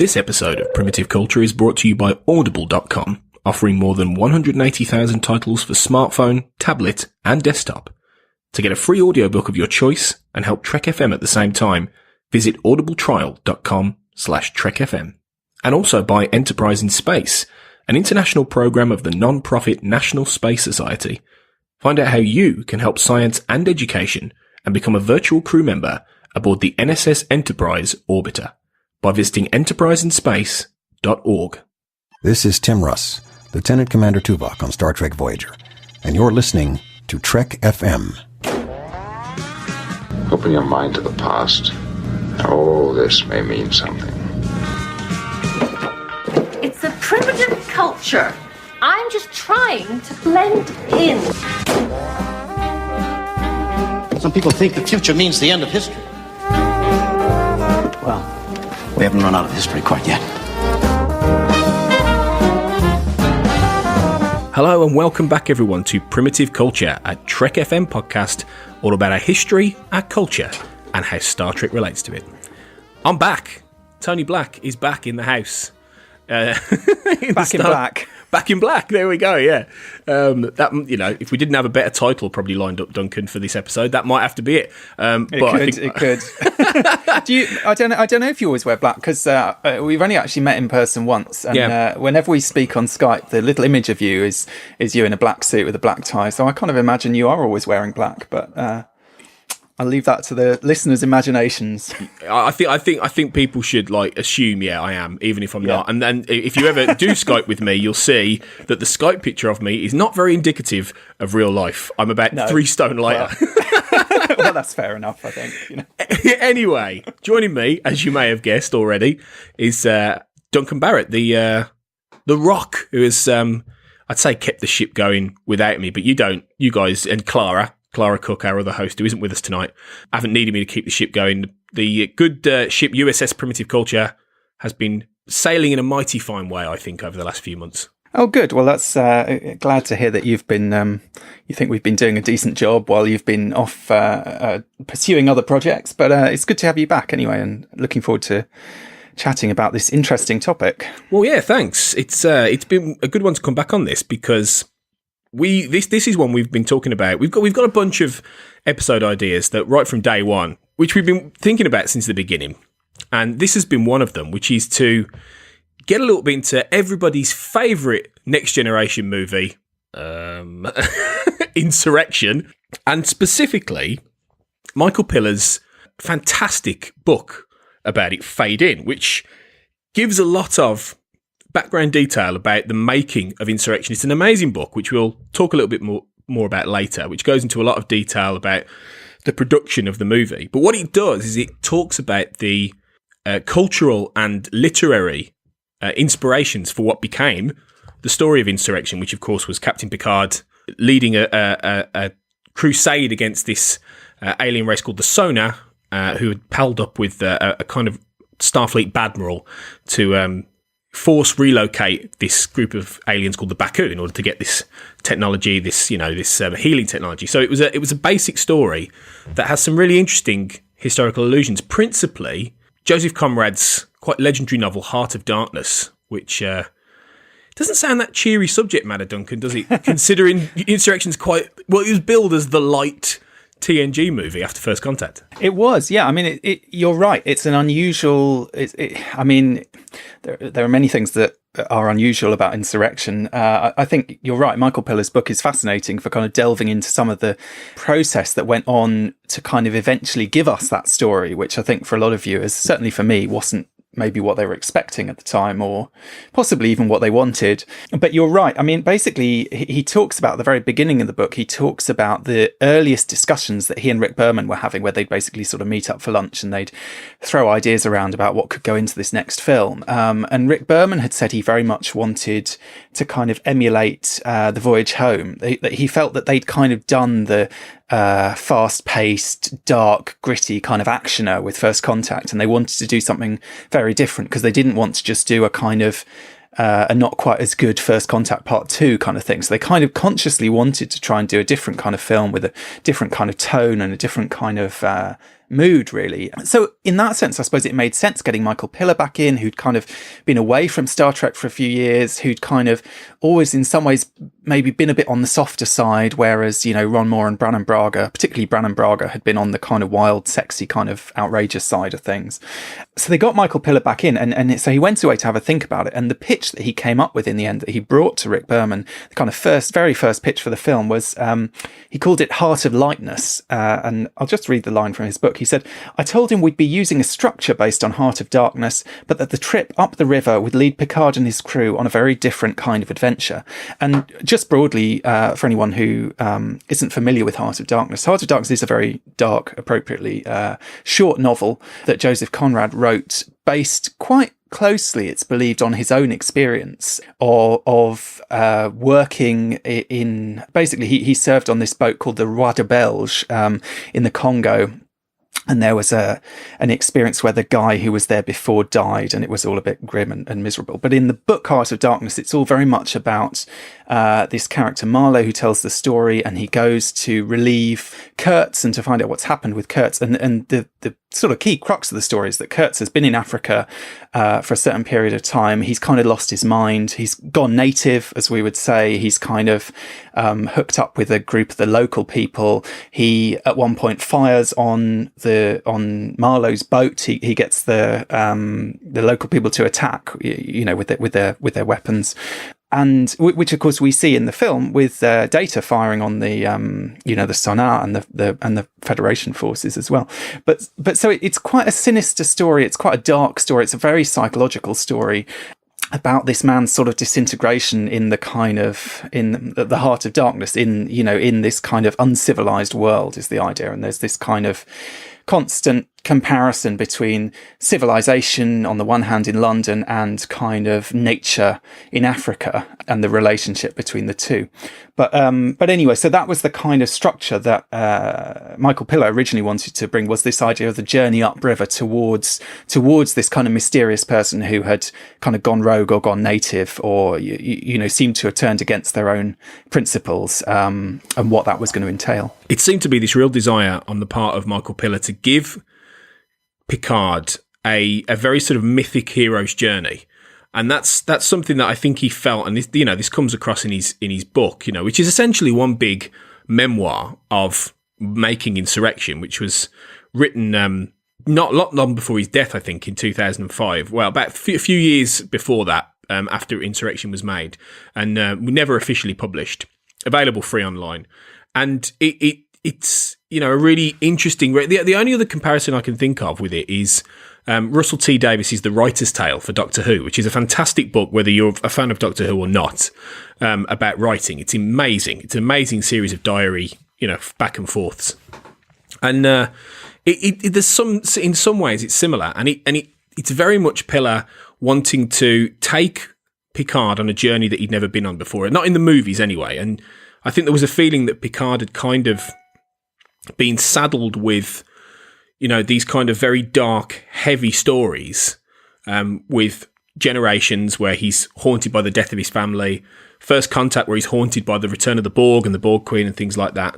This episode of Primitive Culture is brought to you by Audible.com, offering more than 180,000 titles for smartphone, tablet, and desktop. To get a free audiobook of your choice and help Trek FM at the same time, visit audibletrial.com/trekfm. And also by Enterprise in Space, an international program of the non-profit National Space Society. Find out how you can help science and education and become a virtual crew member aboard the NSS Enterprise Orbiter by visiting enterpriseinspace.org. This is Tim Russ, Lieutenant Commander Tuvok on Star Trek Voyager, and you're listening to Trek FM. Open your mind to the past. All this may mean something. It's a primitive culture. I'm just trying to blend in. Some people think the future means the end of history. Well, we haven't run out of history quite yet. Hello and welcome back everyone to Primitive Culture, a Trek FM podcast all about our history, our culture, and how Star Trek relates to it. I'm back. Tony Black is back in the house. Back in black. There we go. Yeah. If we didn't have a better title probably lined up, Duncan, for this episode, that might have to be it. It could. I don't know if you always wear black because we've only actually met in person once, and whenever we speak on Skype, the little image of you is you in a black suit with a black tie. So I kind of imagine you are always wearing black, but. I'll leave that to the listeners' imaginations. I think people should assume, I am, even if I'm not. And then if you ever do Skype with me, you'll see that the Skype picture of me is not very indicative of real life. I'm about 3 stone lighter. Well, that's fair enough, I think. Anyway, joining me, as you may have guessed already, is Duncan Barrett, the Rock, who has, I'd say, kept the ship going without me. But you don't. You guys and Clara Cook, our other host, who isn't with us tonight, haven't needed me to keep the ship going. The good ship USS Primitive Culture has been sailing in a mighty fine way, I think, over the last few months. Oh, good. Well, that's glad to hear that you've been. You think we've been doing a decent job while you've been off pursuing other projects. But it's good to have you back anyway, and looking forward to chatting about this interesting topic. Well, yeah, thanks. It's been a good one to come back on this because. This is one we've been talking about. We've got a bunch of episode ideas that right from day one, which we've been thinking about since the beginning, and this has been one of them, which is to get a little bit into everybody's favourite Next Generation movie, Insurrection, and specifically Michael Piller's fantastic book about it, Fade In, which gives a lot of background detail about the making of Insurrection. It's an amazing book, which we'll talk a little bit more about later, which goes into a lot of detail about the production of the movie. But what it does is it talks about the cultural and literary inspirations for what became the story of Insurrection, which of course was Captain Picard leading a crusade against this alien race called the Sonar, who had palled up with a kind of Starfleet Badmiral to force relocate this group of aliens called the Baku in order to get this technology, this healing technology. So it was a basic story that has some really interesting historical allusions. Principally, Joseph Conrad's quite legendary novel Heart of Darkness, which doesn't sound that cheery subject matter, Duncan, does it? Considering Insurrection's it was billed as the light TNG movie after First Contact. It was, yeah. I mean, you're right. It's an unusual. There are many things that are unusual about Insurrection. I think you're right. Michael Piller's book is fascinating for kind of delving into some of the process that went on to kind of eventually give us that story, which I think for a lot of viewers, certainly for me, wasn't maybe what they were expecting at the time, or possibly even what they wanted. But you're right. I mean, basically, he talks about the very beginning of the book. He talks about the earliest discussions that he and Rick Berman were having, where they'd basically sort of meet up for lunch and they'd throw ideas around about what could go into this next film. And Rick Berman had said he very much wanted to kind of emulate The Voyage Home. That he felt that they'd kind of done the fast-paced, dark, gritty kind of actioner with First Contact, and they wanted to do something very different because they didn't want to just do a kind of a not quite as good First Contact Part 2 kind of thing. So they kind of consciously wanted to try and do a different kind of film with a different kind of tone and a different kind of mood, really. So in that sense, I suppose it made sense getting Michael Piller back in, who'd kind of been away from Star Trek for a few years, who'd kind of always in some ways maybe been a bit on the softer side, whereas, you know, Ron Moore and Brannon Braga, particularly Brannon Braga, had been on the kind of wild, sexy, kind of outrageous side of things. So they got Michael Piller back in, and so he went away to have a think about it. And the pitch that he came up with in the end, that he brought to Rick Berman, the kind of very first pitch for the film was, he called it Heart of Lightness. And I'll just read the line from his book. He said, "I told him we'd be using a structure based on Heart of Darkness, but that the trip up the river would lead Picard and his crew on a very different kind of adventure." And just broadly, for anyone who isn't familiar with Heart of Darkness is a very dark, appropriately short novel that Joseph Conrad wrote, based quite closely, it's believed, on his own experience of working in, basically he served on this boat called the Roi de Belge in the Congo. And there was an experience where the guy who was there before died, and it was all a bit grim and miserable. But in the book Heart of Darkness, it's all very much about this character Marlowe, who tells the story, and he goes to relieve Kurtz and to find out what's happened with Kurtz. And the sort of key crux of the story is that Kurtz has been in Africa for a certain period of time. He's kind of lost his mind. He's gone native, as we would say. He's kind of hooked up with a group of the local people. He at one point fires on Marlowe's boat. He gets the local people to attack, you know, with their weapons. And which, of course, we see in the film with Data firing on the the sonar and the Federation forces as well. But so it's quite a sinister story. It's quite a dark story. It's a very psychological story about this man's sort of disintegration in the heart of darkness, in this kind of uncivilized world is the idea. And there's this kind of constant comparison between civilization on the one hand in London and kind of nature in Africa, and the relationship between the two. But anyway, so that was the kind of structure that Michael Piller originally wanted to bring, was this idea of the journey upriver towards this kind of mysterious person who had kind of gone rogue or gone native, or seemed to have turned against their own principles, and what that was going to entail. It seemed to be this real desire on the part of Michael Piller to give Picard a very sort of mythic hero's journey, and that's something that I think he felt, and this comes across in his book, which is essentially one big memoir of making Insurrection, which was written not long before his death, I think, in 2005. Well, about a few years before that, after Insurrection was made, and never officially published, available free online, and it's a really interesting. The only other comparison I can think of with it is Russell T Davies's The Writer's Tale for Doctor Who, which is a fantastic book, whether you're a fan of Doctor Who or not, about writing. It's amazing. It's an amazing series of diary, back and forths, and there's in some ways it's similar, and it's very much Piller wanting to take Picard on a journey that he'd never been on before, not in the movies anyway. And I think there was a feeling that Picard had kind of been saddled with, these kind of very dark, heavy stories, with Generations, where he's haunted by the death of his family, First Contact, where he's haunted by the return of the Borg and the Borg Queen and things like that.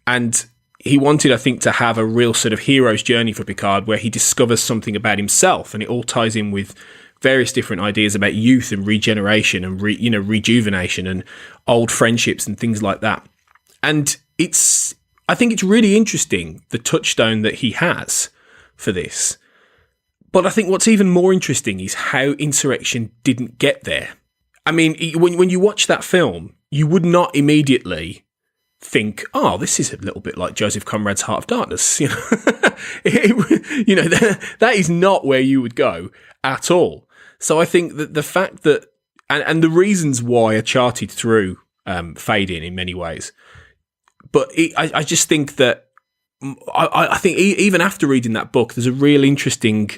And he wanted, I think, to have a real sort of hero's journey for Picard, where he discovers something about himself, and it all ties in with various different ideas about youth and regeneration and rejuvenation and old friendships and things like that. And I think it's really interesting, the touchstone that he has for this. But I think what's even more interesting is how Insurrection didn't get there. I mean, when you watch that film, you would not immediately think, oh, this is a little bit like Joseph Conrad's Heart of Darkness. That is not where you would go at all. So I think that the fact that, and the reasons why are charted through Fade in many ways. But I just think that, I think even after reading that book, there's a real interesting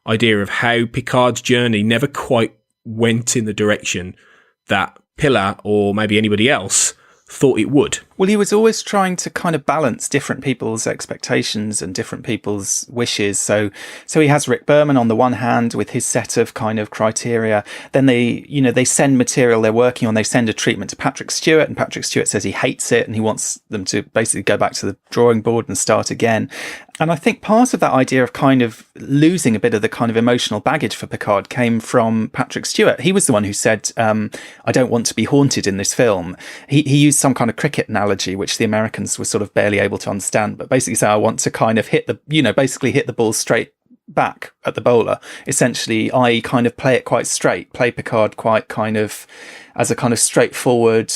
idea of how Picard's journey never quite went in the direction that Piller, or maybe anybody else, thought it would. Well, he was always trying to kind of balance different people's expectations and different people's wishes. So he has Rick Berman on the one hand with his set of kind of criteria. Then they send material they're working on. They send a treatment to Patrick Stewart, and Patrick Stewart says he hates it and he wants them to basically go back to the drawing board and start again. And I think part of that idea of kind of losing a bit of the kind of emotional baggage for Picard came from Patrick Stewart. He was the one who said, I don't want to be haunted in this film. He used some kind of cricket analogy, which the Americans were sort of barely able to understand, but basically say, I want to kind of hit the ball straight back at the bowler. Essentially, I kind of play it quite straight, play Picard quite kind of as a kind of straightforward,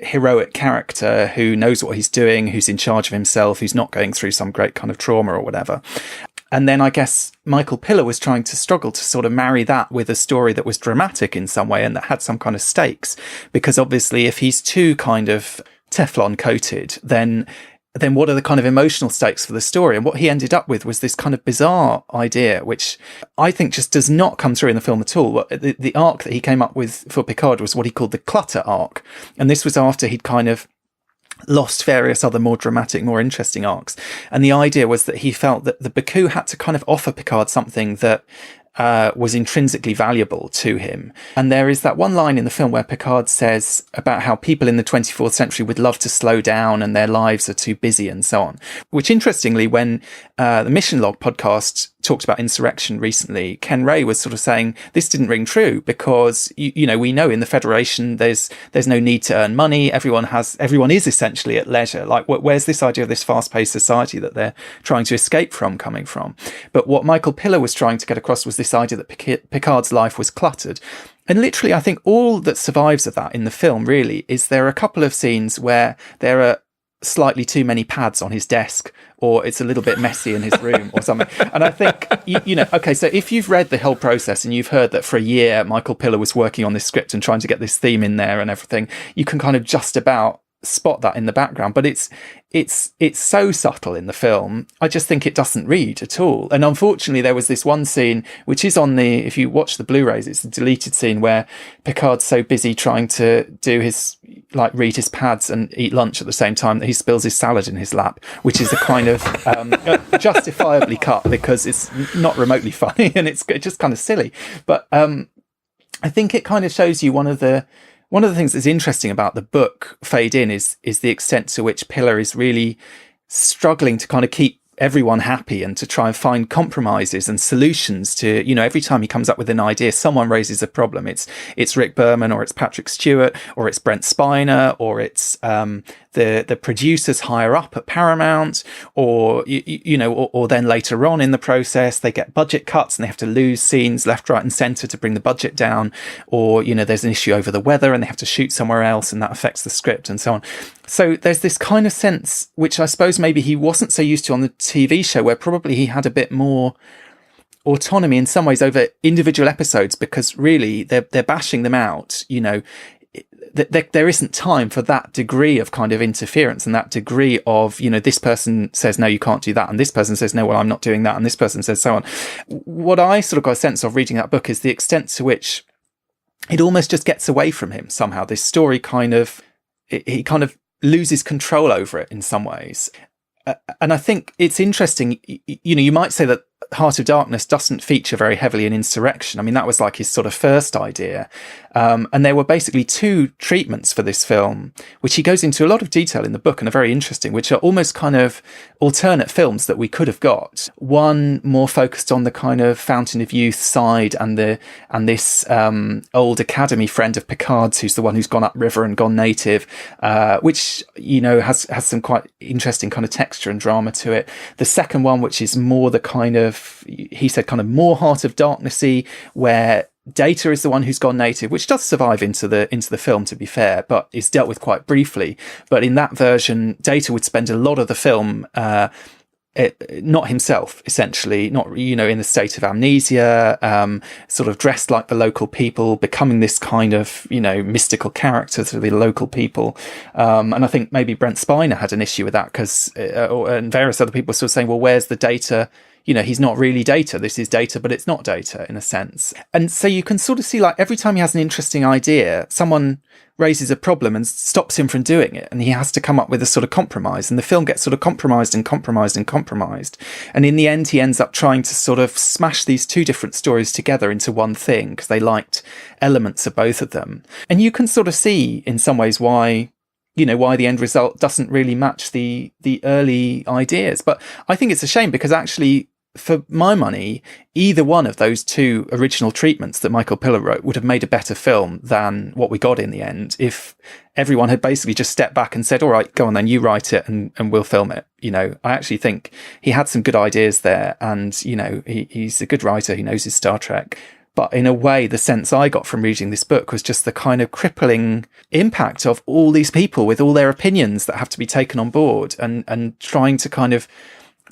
heroic character who knows what he's doing, who's in charge of himself, who's not going through some great kind of trauma or whatever. And then I guess Michael Piller was trying to struggle to sort of marry that with a story that was dramatic in some way and that had some kind of stakes. Because obviously if he's too kind of Teflon coated, then what are the kind of emotional stakes for the story? And what he ended up with was this kind of bizarre idea, which I think just does not come through in the film at all. The arc that he came up with for Picard was what he called the clutter arc. And this was after he'd kind of lost various other more dramatic, more interesting arcs. And the idea was that he felt that the Baku had to kind of offer Picard something that was intrinsically valuable to him. And there is that one line in the film where Picard says about how people in the 24th century would love to slow down and their lives are too busy and so on. Which interestingly, when the Mission Log podcast talked about Insurrection recently, Ken Ray was sort of saying this didn't ring true because, we know in the Federation there's no need to earn money. Everyone is essentially at leisure. Like, where's this idea of this fast-paced society that they're trying to escape from coming from? But what Michael Piller was trying to get across was this idea that Picard's life was cluttered. And literally, I think all that survives of that in the film really is there are a couple of scenes where there are slightly too many pads on his desk, or it's a little bit messy in his room or something. And I think, okay, so if you've read the whole process and you've heard that for a year Michael Piller was working on this script and trying to get this theme in there and everything, you can kind of just about spot that in the background. But it's so subtle in the film. I just think it doesn't read at all. And unfortunately, there was this one scene which is on the, if you watch the Blu-rays, it's a deleted scene where Picard's so busy trying to do his, like, read his pads and eat lunch at the same time that he spills his salad in his lap, which is a kind of justifiably cut because it's not remotely funny and it's just kind of silly. But I think it kind of shows you one of the things that's interesting about the book Fade In is the extent to which Piller is really struggling to kind of keep everyone happy and to try and find compromises and solutions to, every time he comes up with an idea, someone raises a problem. It's Rick Berman, or it's Patrick Stewart, or it's Brent Spiner, or it's the producers higher up at Paramount, or or then later on in the process they get budget cuts and they have to lose scenes left, right and centre to bring the budget down, or there's an issue over the weather and they have to shoot somewhere else and that affects the script and so on. So there's this kind of sense, which I suppose maybe he wasn't so used to on the TV show, where probably he had a bit more autonomy in some ways over individual episodes, because really they're bashing them out. There isn't time for that degree of kind of interference and that degree of, this person says, no, you can't do that. And this person says, no, well, I'm not doing that. And this person says so on. What I sort of got a sense of reading that book is the extent to which it almost just gets away from him somehow. This story he kind of loses control over it in some ways. And I think it's interesting, you might say that Heart of Darkness doesn't feature very heavily in Insurrection. I mean, that was like his sort of first idea. And there were basically two treatments for this film, which he goes into a lot of detail in the book and are very interesting, which are almost kind of alternate films that we could have got. One more focused on the kind of Fountain of Youth side and this old academy friend of Picard's, who's the one who's gone upriver and gone native, which, has some quite interesting kind of texture and drama to it. The second one, which is more the kind of, he said, kind of more Heart of Darknessy, where Data is the one who's gone native, which does survive into the film, to be fair, but is dealt with quite briefly. But in that version, Data would spend a lot of the film not himself, essentially, not, in a state of amnesia, sort of dressed like the local people, becoming this kind of, mystical character to the local people. And I think maybe Brent Spiner had an issue with that because, and various other people were sort of saying, well, where's the Data? He's not really Data. This is Data, but it's not Data in a sense. And so you can sort of see, like, every time he has an interesting idea, someone raises a problem and stops him from doing it. And he has to come up with a sort of compromise. And the film gets sort of compromised and compromised and compromised. And in the end, he ends up trying to sort of smash these two different stories together into one thing because they liked elements of both of them. And you can sort of see in some ways why, why the end result doesn't really match the early ideas. But I think it's a shame because actually, for my money, either one of those two original treatments that Michael Piller wrote would have made a better film than what we got in the end if everyone had basically just stepped back and said, all right, go on then, you write it and we'll film it. I actually think he had some good ideas there, and, he's a good writer. He knows his Star Trek. But in a way, the sense I got from reading this book was just the kind of crippling impact of all these people with all their opinions that have to be taken on board, and trying to kind of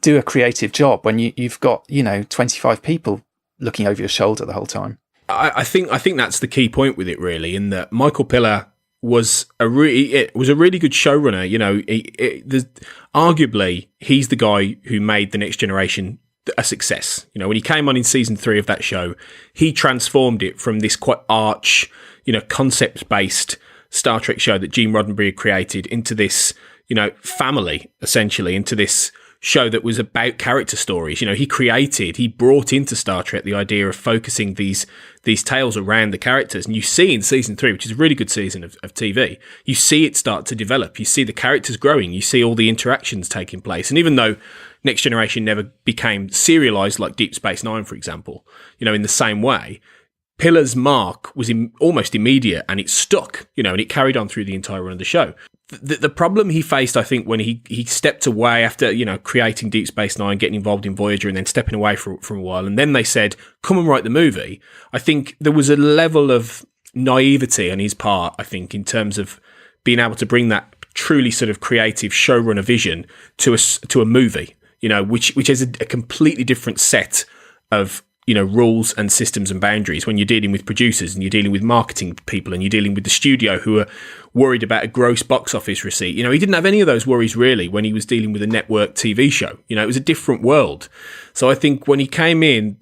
do a creative job when you've got 25 people looking over your shoulder the whole time. I think that's the key point with it, really, in that Michael Piller was a really good showrunner. Arguably he's the guy who made The Next Generation a success. When he came on in season 3 of that show, he transformed it from this quite arch, concept based Star Trek show that Gene Roddenberry had created into this, family, essentially, into this show that was about character stories. He brought into Star Trek the idea of focusing these tales around the characters. And you see in season 3, which is a really good season of TV, you see it start to develop. You see the characters growing. You see all the interactions taking place. And even though Next Generation never became serialized like Deep Space Nine, for example, in the same way, Pillar's mark was almost immediate, and it stuck, and it carried on through the entire run of the show. The problem he faced, I think, when he stepped away after, creating Deep Space Nine, getting involved in Voyager, and then stepping away for a while, and then they said, come and write the movie. I think there was a level of naivety on his part, I think, in terms of being able to bring that truly sort of creative showrunner vision to a movie, which is a completely different set of rules and systems and boundaries when you're dealing with producers and you're dealing with marketing people and you're dealing with the studio who are worried about a gross box office receipt. He didn't have any of those worries really when he was dealing with a network TV show. It was a different world. So I think when he came in,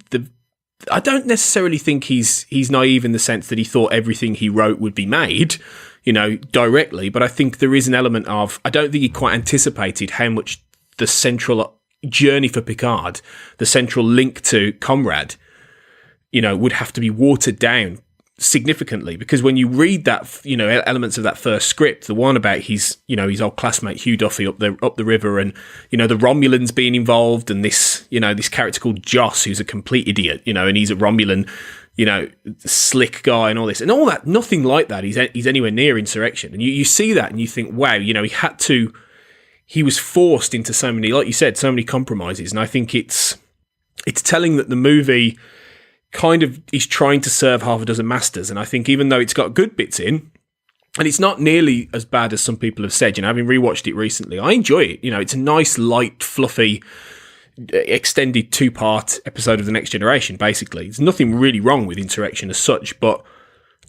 I don't necessarily think he's naive in the sense that he thought everything he wrote would be made, directly. But I think there is an element of, I don't think he quite anticipated how much the central journey for Picard, the central link to Conrad, would have to be watered down significantly, because when you read that, elements of that first script, the one about his old classmate Hugh Duffy up the river, and the Romulans being involved, and this this character called Joss, who's a complete idiot, and he's a Romulan, slick guy and all this and all that, nothing like that. He's anywhere near Insurrection, and you see that and you think, wow, he was forced into so many, like you said, so many compromises. And I think it's telling that the movie kind of is trying to serve half a dozen masters. And I think even though it's got good bits in, and it's not nearly as bad as some people have said, having rewatched it recently, I enjoy it. It's a nice, light, fluffy, extended 2-part episode of The Next Generation, basically. There's nothing really wrong with Insurrection as such, but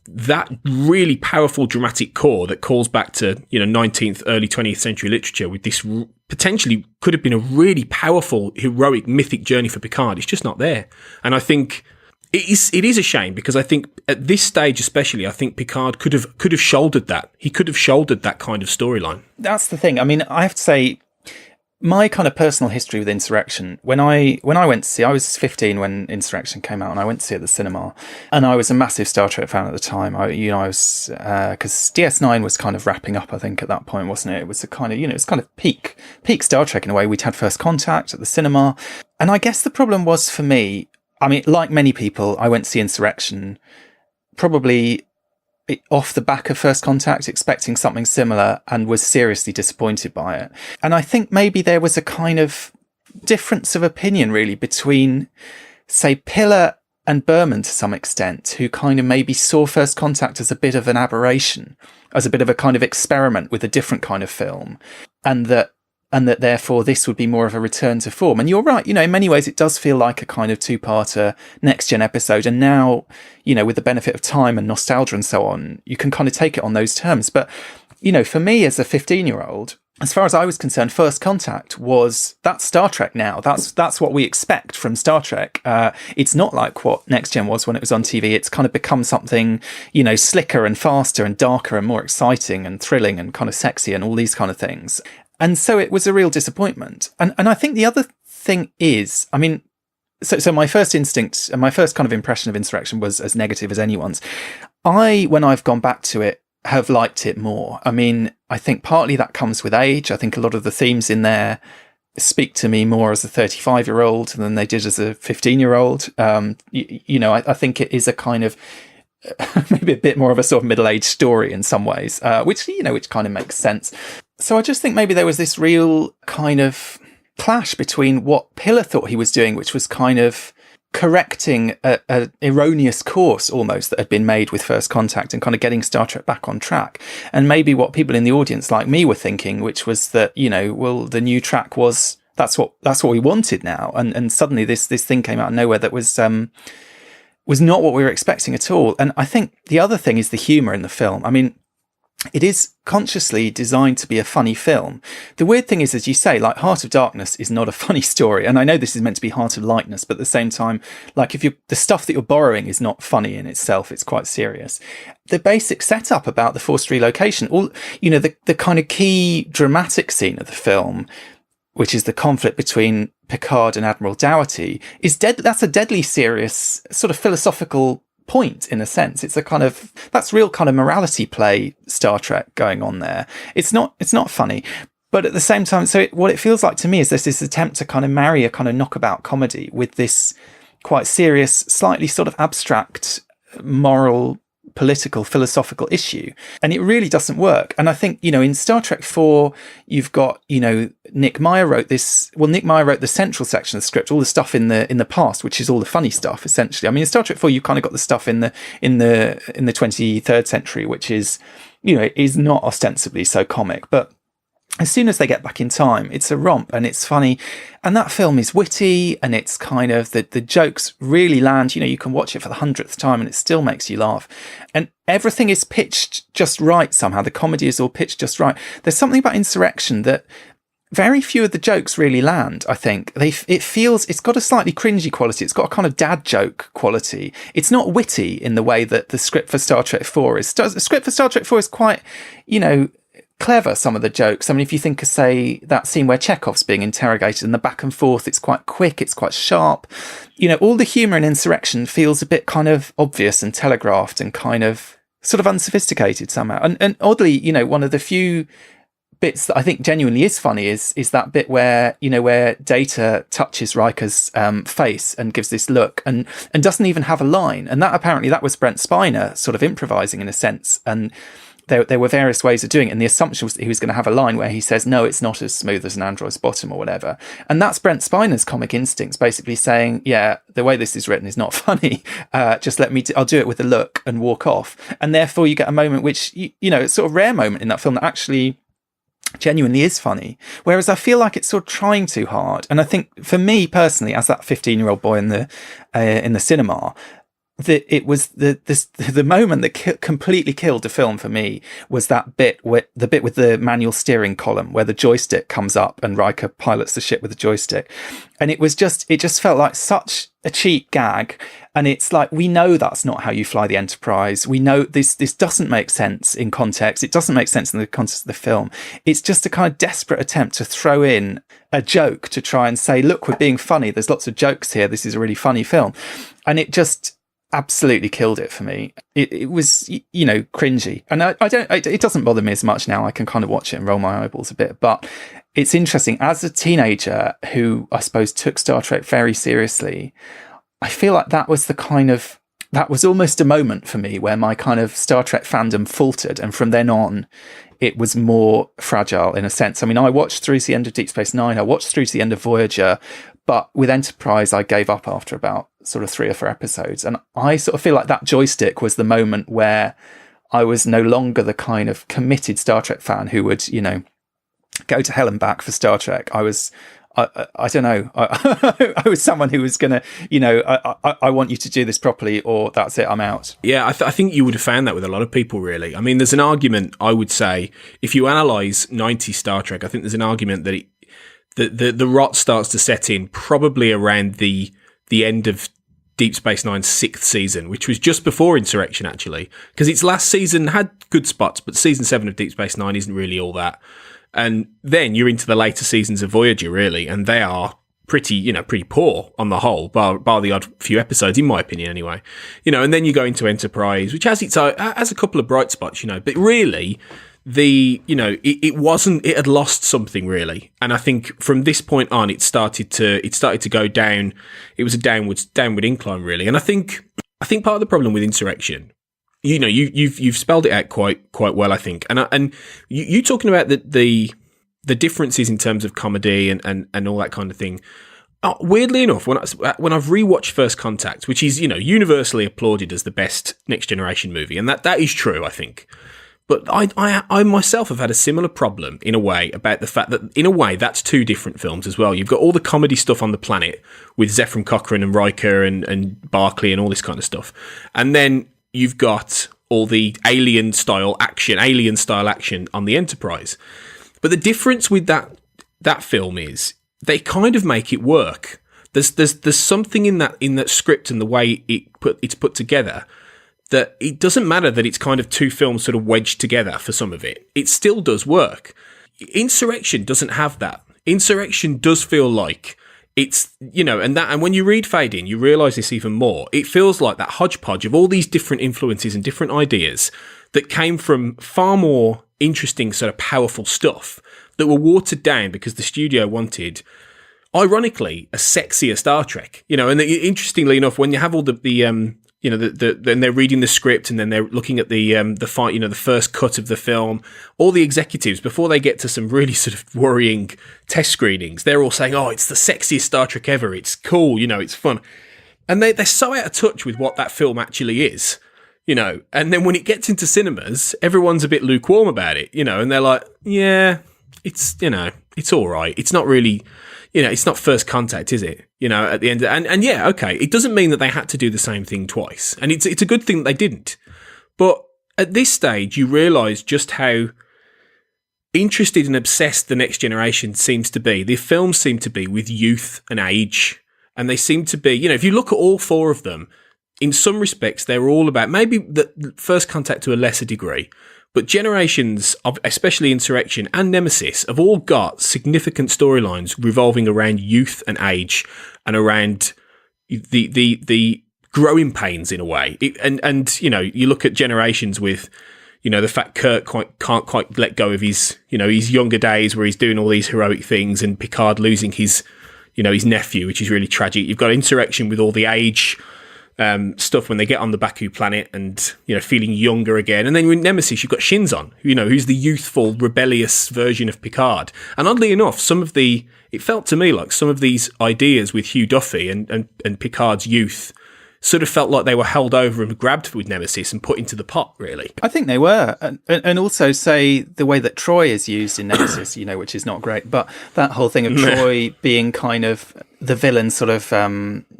that really powerful dramatic core that calls back to 19th, early 20th century literature with this potentially could have been a really powerful, heroic, mythic journey for Picard. It's just not there. And I think it is a shame, because I think at this stage especially, I think Picard could have shouldered that. He could have shouldered that kind of storyline. That's the thing. I mean, I have to say, my kind of personal history with Insurrection, when I went to see, I was 15 when Insurrection came out, and I went to see it at the cinema, and I was a massive Star Trek fan at the time. I was because DS9 was kind of wrapping up, I think, at that point, wasn't it? It was a kind of it was kind of peak Star Trek in a way. We'd had First Contact at the cinema, and I guess the problem was for me, I mean, like many people, I went to see Insurrection probably off the back of First Contact, expecting something similar, and was seriously disappointed by it. And I think maybe there was a kind of difference of opinion really between, say, Piller and Berman to some extent, who kind of maybe saw First Contact as a bit of an aberration, as a bit of a kind of experiment with a different kind of film, and that therefore this would be more of a return to form. And you're right, in many ways it does feel like a kind of 2-parter Next Gen episode. And now, with the benefit of time and nostalgia and so on, you can kind of take it on those terms. But, for me as a 15-year-old, as far as I was concerned, First Contact that's Star Trek now. That's what we expect from Star Trek. It's not like what Next Gen was when it was on TV. It's kind of become something, slicker and faster and darker and more exciting and thrilling and kind of sexy and all these kind of things. And so it was a real disappointment. And I think the other thing is, I mean, so my first instinct and my first kind of impression of Insurrection was as negative as anyone's. When I've gone back to it have liked it more. I mean, I think partly that comes with age. I think a lot of the themes in there speak to me more as a 35-year-old than they did as a 15-year-old. I think it is a kind of maybe a bit more of a sort of middle-aged story in some ways, which kind of makes sense. So I just think maybe there was this real kind of clash between what Piller thought he was doing, which was kind of correcting a erroneous course almost that had been made with First Contact and kind of getting Star Trek back on track. And maybe what people in the audience like me were thinking, which was that, the new track that's what we wanted now. And suddenly this thing came out of nowhere that was not what we were expecting at all. And I think the other thing is the humor in the film. I mean, it is consciously designed to be a funny film. The weird thing is, as you say, like Heart of Darkness is not a funny story. And I know this is meant to be Heart of Lightness, but at the same time, like the stuff that you're borrowing is not funny in itself. It's quite serious. The basic setup about the forced relocation, the kind of key dramatic scene of the film, which is the conflict between Picard and Admiral Dougherty, that's a deadly serious sort of philosophical point in a sense. It's that's real kind of morality play Star Trek going on there. It's not funny, but at the same time, what it feels like to me is there's this attempt to kind of marry a kind of knockabout comedy with this quite serious, slightly sort of abstract moral, political, philosophical issue, and it really doesn't work. And I think, in Star Trek 4, you've got, Nick Meyer wrote this. Well, Nick Meyer wrote the central section of the script, all the stuff in the past, which is all the funny stuff, essentially. I mean, in Star Trek 4, you've kind of got the stuff in the 23rd century, which is, is not ostensibly so comic, but as soon as they get back in time, it's a romp and it's funny. And that film is witty, and it's kind of the jokes really land. You can watch it for the 100th time and it still makes you laugh. And everything is pitched just right somehow. The comedy is all pitched just right. There's something about Insurrection that very few of the jokes really land, I think. It's got a slightly cringy quality. It's got a kind of dad joke quality. It's not witty in the way that the script for Star Trek 4 is. The script for Star Trek 4 is quite, clever, some of the jokes. I mean, if you think of, say, that scene where Chekhov's being interrogated and the back and forth, it's quite quick, it's quite sharp. All the humour in Insurrection feels a bit kind of obvious and telegraphed and kind of sort of unsophisticated somehow. And oddly, one of the few bits that I think genuinely is funny is that bit where, where Data touches Riker's face and gives this look and doesn't even have a line. And that was Brent Spiner sort of improvising in a sense. And there were various ways of doing it, and the assumption was that he was going to have a line where he says, no, it's not as smooth as an android's bottom or whatever. And that's Brent Spiner's comic instincts, basically saying, yeah, the way this is written is not funny. Just I'll do it with a look and walk off. And therefore you get a moment which, it's sort of rare moment in that film that actually genuinely is funny. Whereas I feel like it's sort of trying too hard. And I think for me personally, as that 15-year-old boy in the cinema, that it was the moment that completely killed the film for me was that bit with the manual steering column where the joystick comes up and Riker pilots the ship with the joystick, and it just felt like such a cheap gag. And it's like, we know that's not how you fly the Enterprise. We know this doesn't make sense in context. It doesn't make sense in the context of the film. It's just a kind of desperate attempt to throw in a joke to try and say, look, we're being funny. There's lots of jokes here. This is a really funny film. And it just absolutely killed it for me. It was, cringy. And it doesn't bother me as much now. I can kind of watch it and roll my eyeballs a bit. But it's interesting. As a teenager who I suppose took Star Trek very seriously, I feel like that was almost a moment for me where my kind of Star Trek fandom faltered. And from then on, it was more fragile in a sense. I mean, I watched through to the end of Deep Space Nine. I watched through to the end of Voyager. But with Enterprise, I gave up after about sort of 3 or 4 episodes. And I sort of feel like that joystick was the moment where I was no longer the kind of committed Star Trek fan who would, go to hell and back for Star Trek. I don't know. I was someone who was going to, I want you to do this properly or that's it, I'm out. Yeah, I think you would have found that with a lot of people, really. I mean, there's an argument, I would say, if you analyse 90s Star Trek, I think there's an argument that the rot starts to set in probably around the end of Deep Space Nine's 6th season, which was just before Insurrection, actually, because its last season had good spots, but season 7 of Deep Space Nine isn't really all that. And then you're into the later seasons of Voyager, really, and they are pretty poor on the whole, bar the odd few episodes, in my opinion, anyway. And then you go into Enterprise, which has has a couple of bright spots, but really, it had lost something really, and I think from this point on, it started to go down. It was a downward incline really, and I think part of the problem with Insurrection, you've spelled it out quite well, I think, and you talking about the differences in terms of comedy and all that kind of thing. Weirdly enough, when I've rewatched First Contact, which is universally applauded as the best Next Generation movie, and that is true, I think. But I myself have had a similar problem in a way about the fact that in a way that's two different films as well. You've got all the comedy stuff on the planet with Zefram Cochrane and Riker and Barclay and all this kind of stuff, and then you've got all the alien style action on the Enterprise. But the difference with that film is they kind of make it work. There's something in that script and the way it's put together that it doesn't matter that it's kind of two films sort of wedged together for some of it. It still does work. Insurrection doesn't have that. Insurrection does feel like it's, and when you read Fade In, you realise this even more. It feels like that hodgepodge of all these different influences and different ideas that came from far more interesting, sort of powerful stuff that were watered down because the studio wanted, ironically, a sexier Star Trek. And interestingly enough, when you have all then they're reading the script and then they're looking at the fight, the first cut of the film. All the executives, before they get to some really sort of worrying test screenings, they're all saying, "Oh, it's the sexiest Star Trek ever. It's cool, it's fun," and they're so out of touch with what that film actually is, And then when it gets into cinemas, everyone's a bit lukewarm about it, and they're like, "Yeah, it's it's all right. It's not really." It's not First Contact, is it? At the end, and yeah, okay. It doesn't mean that they had to do the same thing twice, and it's a good thing that they didn't. But at this stage, you realise just how interested and obsessed the Next Generation seems to be. The films seem to be with youth and age, and they seem to be. If you look at all four of them, in some respects, they're all about maybe the First Contact to a lesser degree. But Generations, of especially Insurrection and Nemesis, have all got significant storylines revolving around youth and age and around the growing pains in a way. You look at Generations with, the fact Kirk can't quite let go of his younger days where he's doing all these heroic things, and Picard losing his nephew, which is really tragic. You've got Insurrection with all the age stuff when they get on the Baku planet and feeling younger again, and then with Nemesis you've got Shinzon, who's the youthful, rebellious version of Picard. And oddly enough, it felt to me like some of these ideas with Hugh Duffy and Picard's youth sort of felt like they were held over and grabbed with Nemesis and put into the pot, really. I think they were. And also, say, the way that Troy is used in Nemesis, which is not great, but that whole thing of Troy being kind of the villain, sort of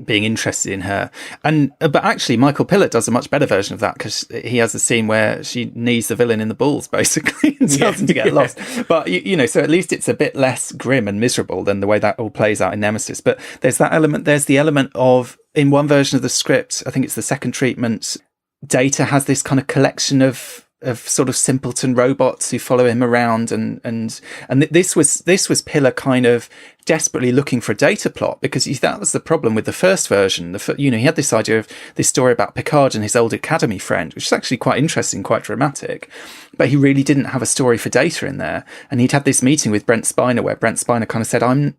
being interested in her. But actually, Michael Pillett does a much better version of that, because he has a scene where she knees the villain in the balls, basically, and tells him to get lost. But, so at least it's a bit less grim and miserable than the way that all plays out in Nemesis. But there's that element, there's the element of, in one version of the script, I think it's the second treatment, Data has this kind of collection of sort of simpleton robots who follow him around, and this was Pillar kind of desperately looking for a Data plot, because that was the problem with the first version. He had this idea of this story about Picard and his old academy friend, which is actually quite interesting, quite dramatic, but he really didn't have a story for Data in there. And he'd had this meeting with Brent Spiner where Brent Spiner kind of said, I'm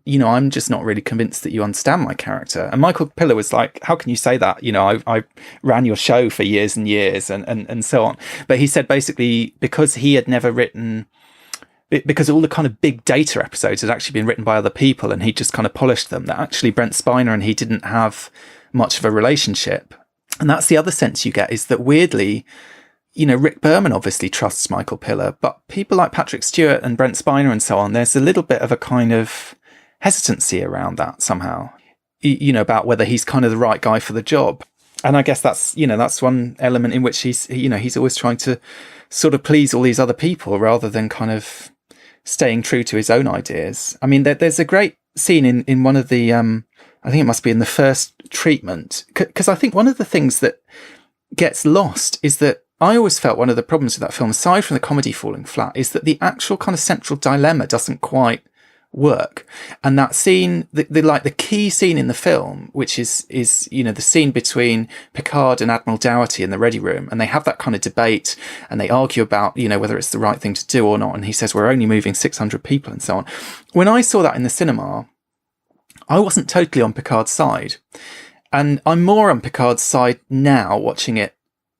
just not really convinced that you understand my character. And Michael Piller was like, how can you say that? I ran your show for years and years and so on. But he said basically, because he had never written, because all the kind of big Data episodes had actually been written by other people and he just kind of polished them, that actually Brent Spiner and he didn't have much of a relationship. And that's the other sense you get, is that weirdly, Rick Berman obviously trusts Michael Piller, but people like Patrick Stewart and Brent Spiner and so on, there's a little bit of a kind of hesitancy around that somehow, about whether he's kind of the right guy for the job. And I guess that's one element in which he's always trying to sort of please all these other people rather than kind of staying true to his own ideas. I mean, there's a great scene in one of the, I think it must be in the first treatment, because I think one of the things that gets lost is that I always felt one of the problems with that film, aside from the comedy falling flat, is that the actual kind of central dilemma doesn't quite work. And that scene, the key scene in the film, which is the scene between Picard and Admiral Dougherty in the ready room, and they have that kind of debate and they argue about, whether it's the right thing to do or not. And he says, we're only moving 600 people and so on. When I saw that in the cinema, I wasn't totally on Picard's side. And I'm more on Picard's side now, watching it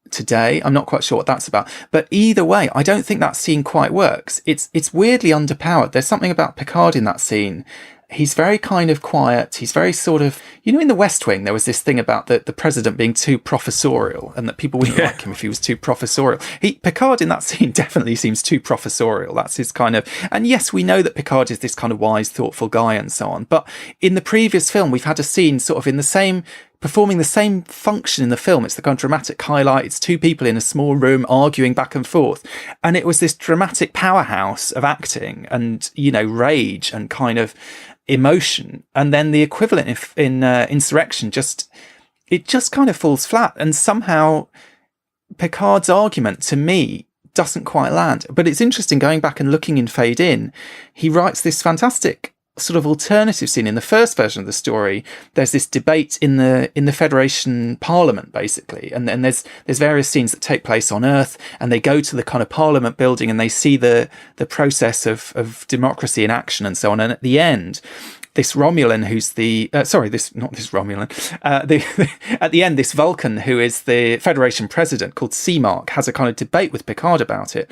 today. I'm not quite sure what that's about. But either way, I don't think that scene quite works. It's weirdly underpowered. There's something about Picard in that scene. He's very kind of quiet. He's very sort of, in the West Wing, there was this thing about the president being too professorial and that people wouldn't like him if he was too professorial. Picard in that scene definitely seems too professorial. That's his kind of, and yes, we know that Picard is this kind of wise, thoughtful guy and so on. But in the previous film, we've had a scene sort of performing the same function in the film. It's the kind of dramatic highlight. It's two people in a small room arguing back and forth. And it was this dramatic powerhouse of acting and, rage and kind of emotion. And then the equivalent in Insurrection it just kind of falls flat. And somehow Picard's argument to me doesn't quite land. But it's interesting going back and looking in Fade In, he writes this fantastic sort of alternative scene in the first version of the story. There's this debate in the Federation Parliament, basically, and there's various scenes that take place on Earth, and they go to the kind of Parliament building and they see the process of democracy in action and so on. And at the end, this Romulan who's at the end, this Vulcan who is the Federation president called Seamark has a kind of debate with Picard about it.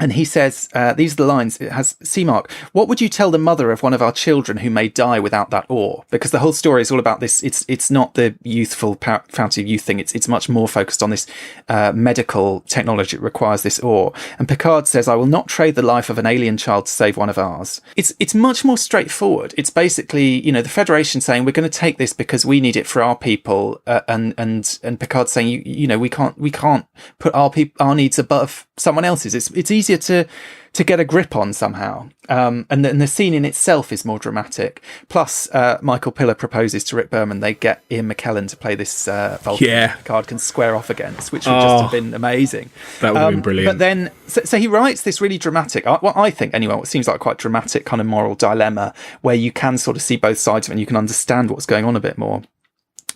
And he says, these are the lines, it has Seamark, what would you tell the mother of one of our children who may die without that ore? Because the whole story is all about this. It's not the youthful fountain of youth thing. It's much more focused on this medical technology that requires this ore. And Picard says, I will not trade the life of an alien child to save one of ours. It's much more straightforward. It's basically, the Federation saying, we're going to take this because we need it for our people. And Picard saying, we can't put our needs above someone else's. It's easier to get a grip on somehow. And the scene in itself is more dramatic. Plus, Michael Piller proposes to Rick Berman they get Ian McKellen to play this Vulcan Picard can square off against, which would just have been amazing. That would have been brilliant. But then, so he writes this really dramatic, I think anyway, what seems like quite dramatic kind of moral dilemma where you can sort of see both sides of it and you can understand what's going on a bit more.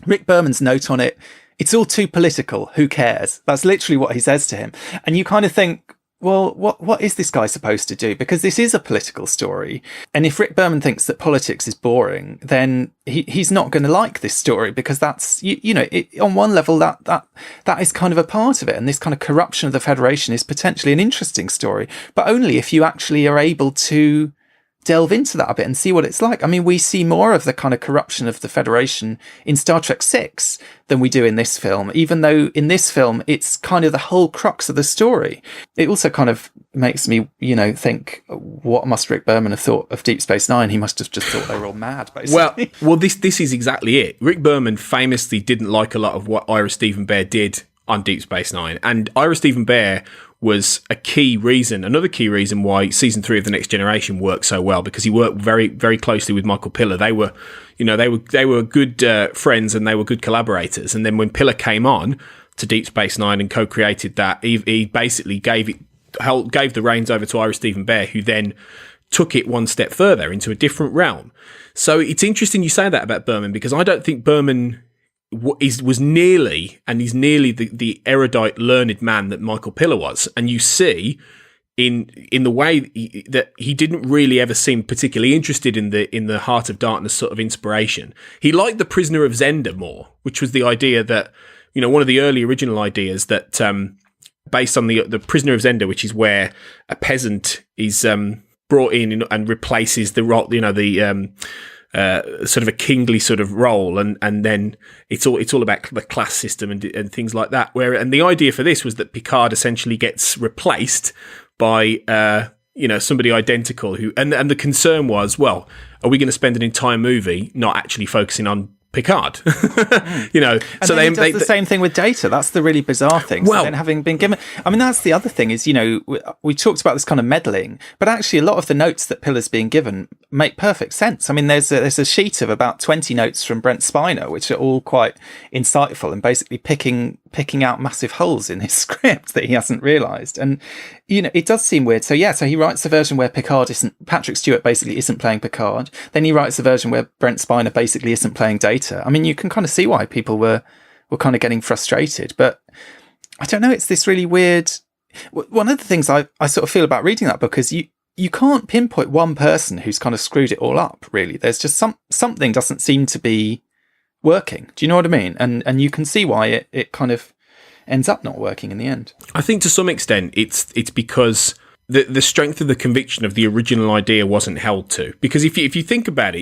Rick Berman's note on it, it's all too political. Who cares? That's literally what he says to him. And you kind of think, well, what is this guy supposed to do? Because this is a political story. And if Rick Berman thinks that politics is boring, then he's not going to like this story because that's, on one level, that is kind of a part of it. And this kind of corruption of the Federation is potentially an interesting story, but only if you actually are able to delve into that a bit and see what it's like. I mean, we see more of the kind of corruption of the Federation in Star Trek VI than we do in this film, even though in this film, it's kind of the whole crux of the story. It also kind of makes me, think, what must Rick Berman have thought of Deep Space Nine? He must have just thought they were all mad, basically. Well, this is exactly it. Rick Berman famously didn't like a lot of what Ira Steven Behr did on Deep Space Nine. And Ira Steven Behr was another key reason why season 3 of The Next Generation worked so well, because he worked very, very closely with Michael Piller. They were good friends and they were good collaborators. And then when Piller came on to Deep Space Nine and co-created that, he basically gave the reins over to Ira Steven Behr, who then took it one step further into a different realm. So it's interesting you say that about Berman, because I don't think Berman was nearly the erudite, learned man that Michael Piller was. And you see in the way that he didn't really ever seem particularly interested in the Heart of Darkness sort of inspiration. He liked The Prisoner of Zenda more, which was the idea that, one of the early original ideas that based on the Prisoner of Zenda, which is where a peasant is brought in and replaces the role, sort of a kingly sort of role, and then it's all about the class system and things like that. And the idea for this was that Picard essentially gets replaced by somebody identical and the concern was, well, are we going to spend an entire movie not actually focusing on Picard? And so then he does the same thing with Data. That's the really bizarre thing. Well, so then having been given, I mean, that's the other thing is, we talked about this kind of meddling, but actually a lot of the notes that Pillar's being given make perfect sense. I mean, there's a sheet of about 20 notes from Brent Spiner, which are all quite insightful and basically picking picking out massive holes in his script that he hasn't realised. And, it does seem weird. So he writes the version where Patrick Stewart basically isn't playing Picard. Then he writes the version where Brent Spiner basically isn't playing Data. I mean, you can kind of see why people were kind of getting frustrated. But I don't know, it's this really weird... One of the things I sort of feel about reading that book is you can't pinpoint one person who's kind of screwed it all up, really. There's just something doesn't seem to be working. Do you know what I mean? And you can see why it kind of ends up not working in the end. I think to some extent it's because the strength of the conviction of the original idea wasn't held to. Because if you think about it,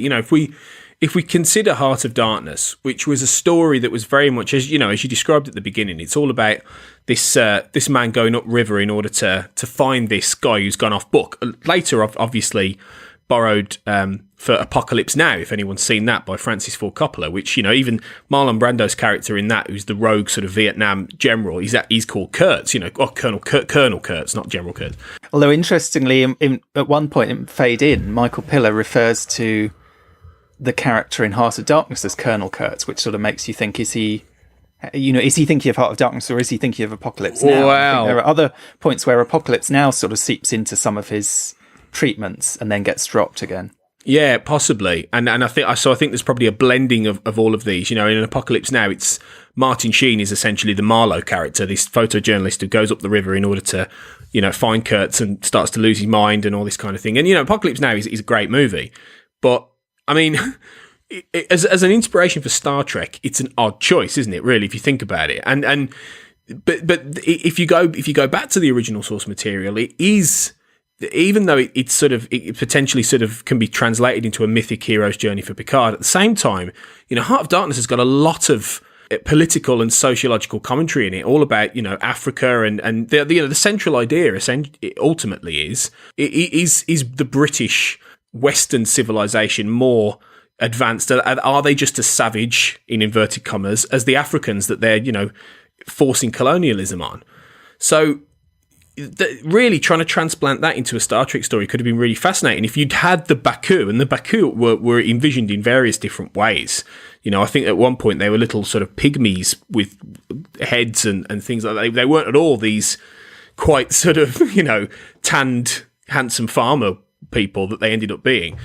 if we consider Heart of Darkness, which was a story that was very much, as you described at the beginning, it's all about this man going upriver in order to find this guy who's gone off book. Later, obviously, borrowed for Apocalypse Now, if anyone's seen that, by Francis Ford Coppola, which, even Marlon Brando's character in that, who's the rogue sort of Vietnam general, he's called Kurtz, Colonel Kurtz, not General Kurtz. Although, interestingly, at one point in Fade In, Michael Piller refers to the character in Heart of Darkness as Colonel Kurtz, which sort of makes you think, is he thinking of Heart of Darkness or is he thinking of Apocalypse Now? Wow. There are other points where Apocalypse Now sort of seeps into some of his treatments and then gets dropped again. Yeah, possibly. And I think there's probably a blending of all of these. In an Apocalypse Now, it's Martin Sheen is essentially the Marlowe character, this photojournalist who goes up the river in order to, find Kurtz and starts to lose his mind and all this kind of thing. And, Apocalypse Now is a great movie. But, I mean, as an inspiration for Star Trek, it's an odd choice, isn't it, really, if you think about it? But if you go back to the original source material, it is... Even though it potentially sort of can be translated into a mythic hero's journey for Picard, at the same time, Heart of Darkness has got a lot of political and sociological commentary in it, all about Africa and the central idea ultimately is the British Western civilization more advanced? Are they just as savage, in inverted commas, as the Africans that they're forcing colonialism on? So. Really trying to transplant that into a Star Trek story could have been really fascinating if you'd had the Baku, and the Baku were envisioned in various different ways. I think at one point they were little sort of pygmies with heads and things like that. They weren't at all these quite sort of, tanned, handsome farmer people that they ended up being.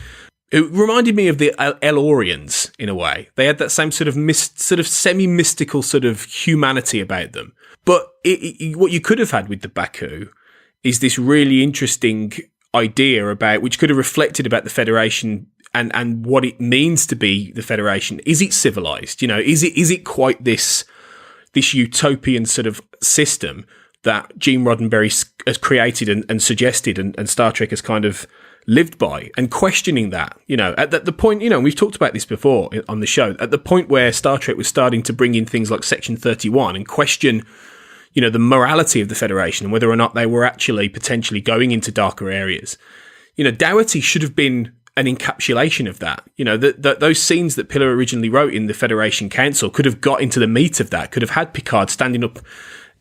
It reminded me of the El-Orians in a way. They had that same sort of semi-mystical sort of humanity about them. But what you could have had with the Baku is this really interesting idea about, which could have reflected about the Federation and what it means to be the Federation. Is it civilized? Is it quite this utopian sort of system that Gene Roddenberry has created and suggested and Star Trek has kind of lived by? And questioning that, at the point, we've talked about this before on the show, at the point where Star Trek was starting to bring in things like Section 31 and question the morality of the Federation and whether or not they were actually potentially going into darker areas. Dougherty should have been an encapsulation of that. Those scenes that Piller originally wrote in the Federation Council could have got into the meat of that, could have had Picard standing up,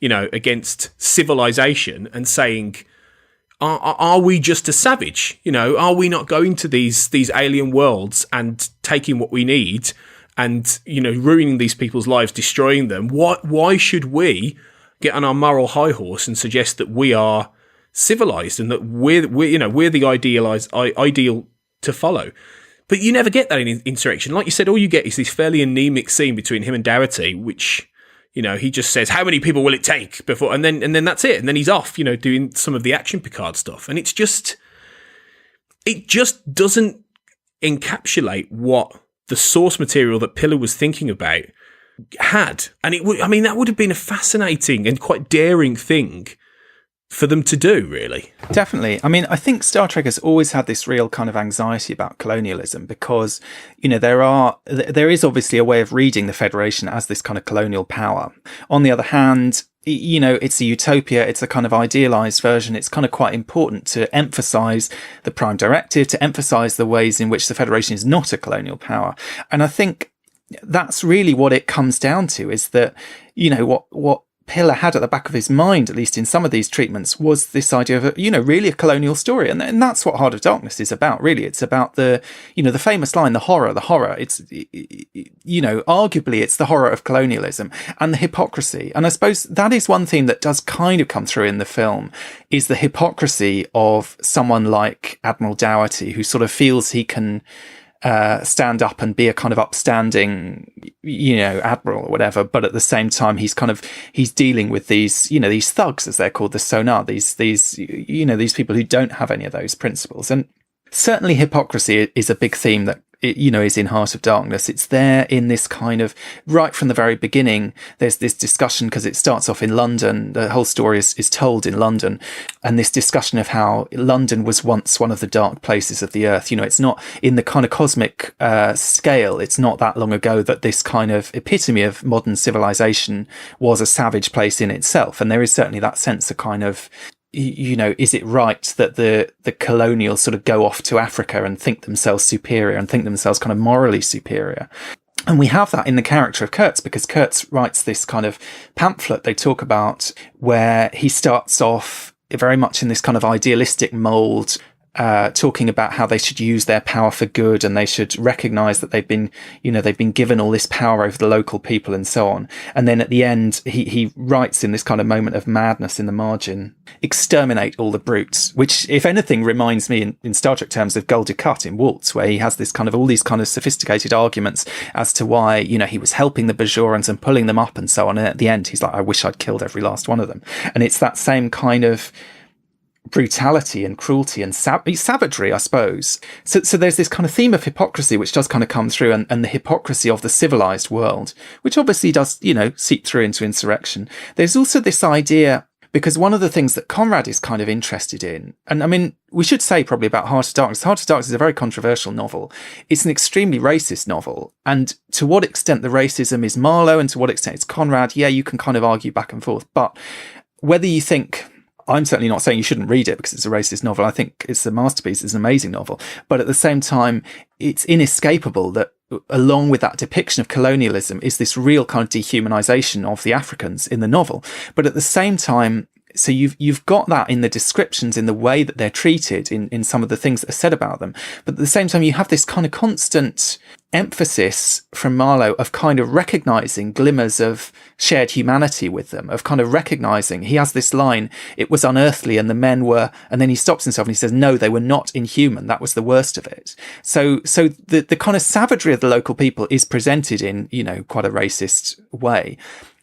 against civilization and saying, are we just a savage? Are we not going to these alien worlds and taking what we need and, ruining these people's lives, destroying them? Why should we get on our moral high horse and suggest that we are civilized and that we're the ideal to follow? But you never get that in Insurrection. Like you said, all you get is this fairly anemic scene between him and Dougherty, which, he just says, how many people will it take before, and then that's it. And then he's off, doing some of the action Picard stuff. And it just doesn't encapsulate what the source material that Piller was thinking about had. And that would have been a fascinating and quite daring thing for them to do, really. Definitely. I think Star Trek has always had this real kind of anxiety about colonialism because, there is obviously a way of reading the Federation as this kind of colonial power. On the other hand, it's a utopia, it's a kind of idealized version. It's kind of quite important to emphasize the Prime Directive, to emphasize the ways in which the Federation is not a colonial power. And I think that's really what it comes down to, is that, what Pillar had at the back of his mind, at least in some of these treatments, was this idea of, really a colonial story. And that's what Heart of Darkness is about, really. It's about the famous line, the horror. It's, arguably it's the horror of colonialism and the hypocrisy. And I suppose that is one theme that does kind of come through in the film, is the hypocrisy of someone like Admiral Dougherty, who sort of feels he can stand up and be a kind of upstanding, admiral or whatever, but at the same time he's dealing with these thugs, as they're called, the sonar, these people who don't have any of those principles. And certainly hypocrisy is a big theme that is in Heart of Darkness. It's there in this kind of, right from the very beginning, there's this discussion, because it starts off in London. The whole story is told in London, and this discussion of how London was once one of the dark places of the earth. It's not in the kind of cosmic scale. It's not that long ago that this kind of epitome of modern civilization was a savage place in itself. And there is certainly that sense of kind of, is it right that the colonials sort of go off to Africa and think themselves superior and think themselves kind of morally superior? And we have that in the character of Kurtz, because Kurtz writes this kind of pamphlet they talk about, where he starts off very much in this kind of idealistic mold, talking about how they should use their power for good, and they should recognize that they've been given all this power over the local people and so on. And then at the end, he writes in this kind of moment of madness in the margin, exterminate all the brutes, which, if anything, reminds me in Star Trek terms of Gul Dukat in Waltz, where he has this kind of, all these kind of sophisticated arguments as to why, he was helping the Bajorans and pulling them up and so on. And at the end, he's like, I wish I'd killed every last one of them. And it's that same kind of brutality and cruelty and savagery, I suppose. So there's this kind of theme of hypocrisy, which does kind of come through, and the hypocrisy of the civilized world, which obviously does, seep through into Insurrection. There's also this idea, because one of the things that Conrad is kind of interested in, and I mean, we should say probably about Heart of Darkness. Heart of Darkness is a very controversial novel. It's an extremely racist novel. And to what extent the racism is Marlowe and to what extent it's Conrad, you can kind of argue back and forth. But whether you think, I'm certainly not saying you shouldn't read it because it's a racist novel. I think it's a masterpiece. It's an amazing novel. But at the same time, it's inescapable that along with that depiction of colonialism is this real kind of dehumanization of the Africans in the novel. But at the same time, so you've got that in the descriptions, in the way that they're treated, in some of the things that are said about them. But at the same time, you have this kind of constant emphasis from Marlowe of kind of recognizing glimmers of shared humanity with them, of kind of recognizing, he has this line, it was unearthly and the men were, and then he stops himself and he says, no, they were not inhuman. That was the worst of it. So the kind of savagery of the local people is presented in, quite a racist way.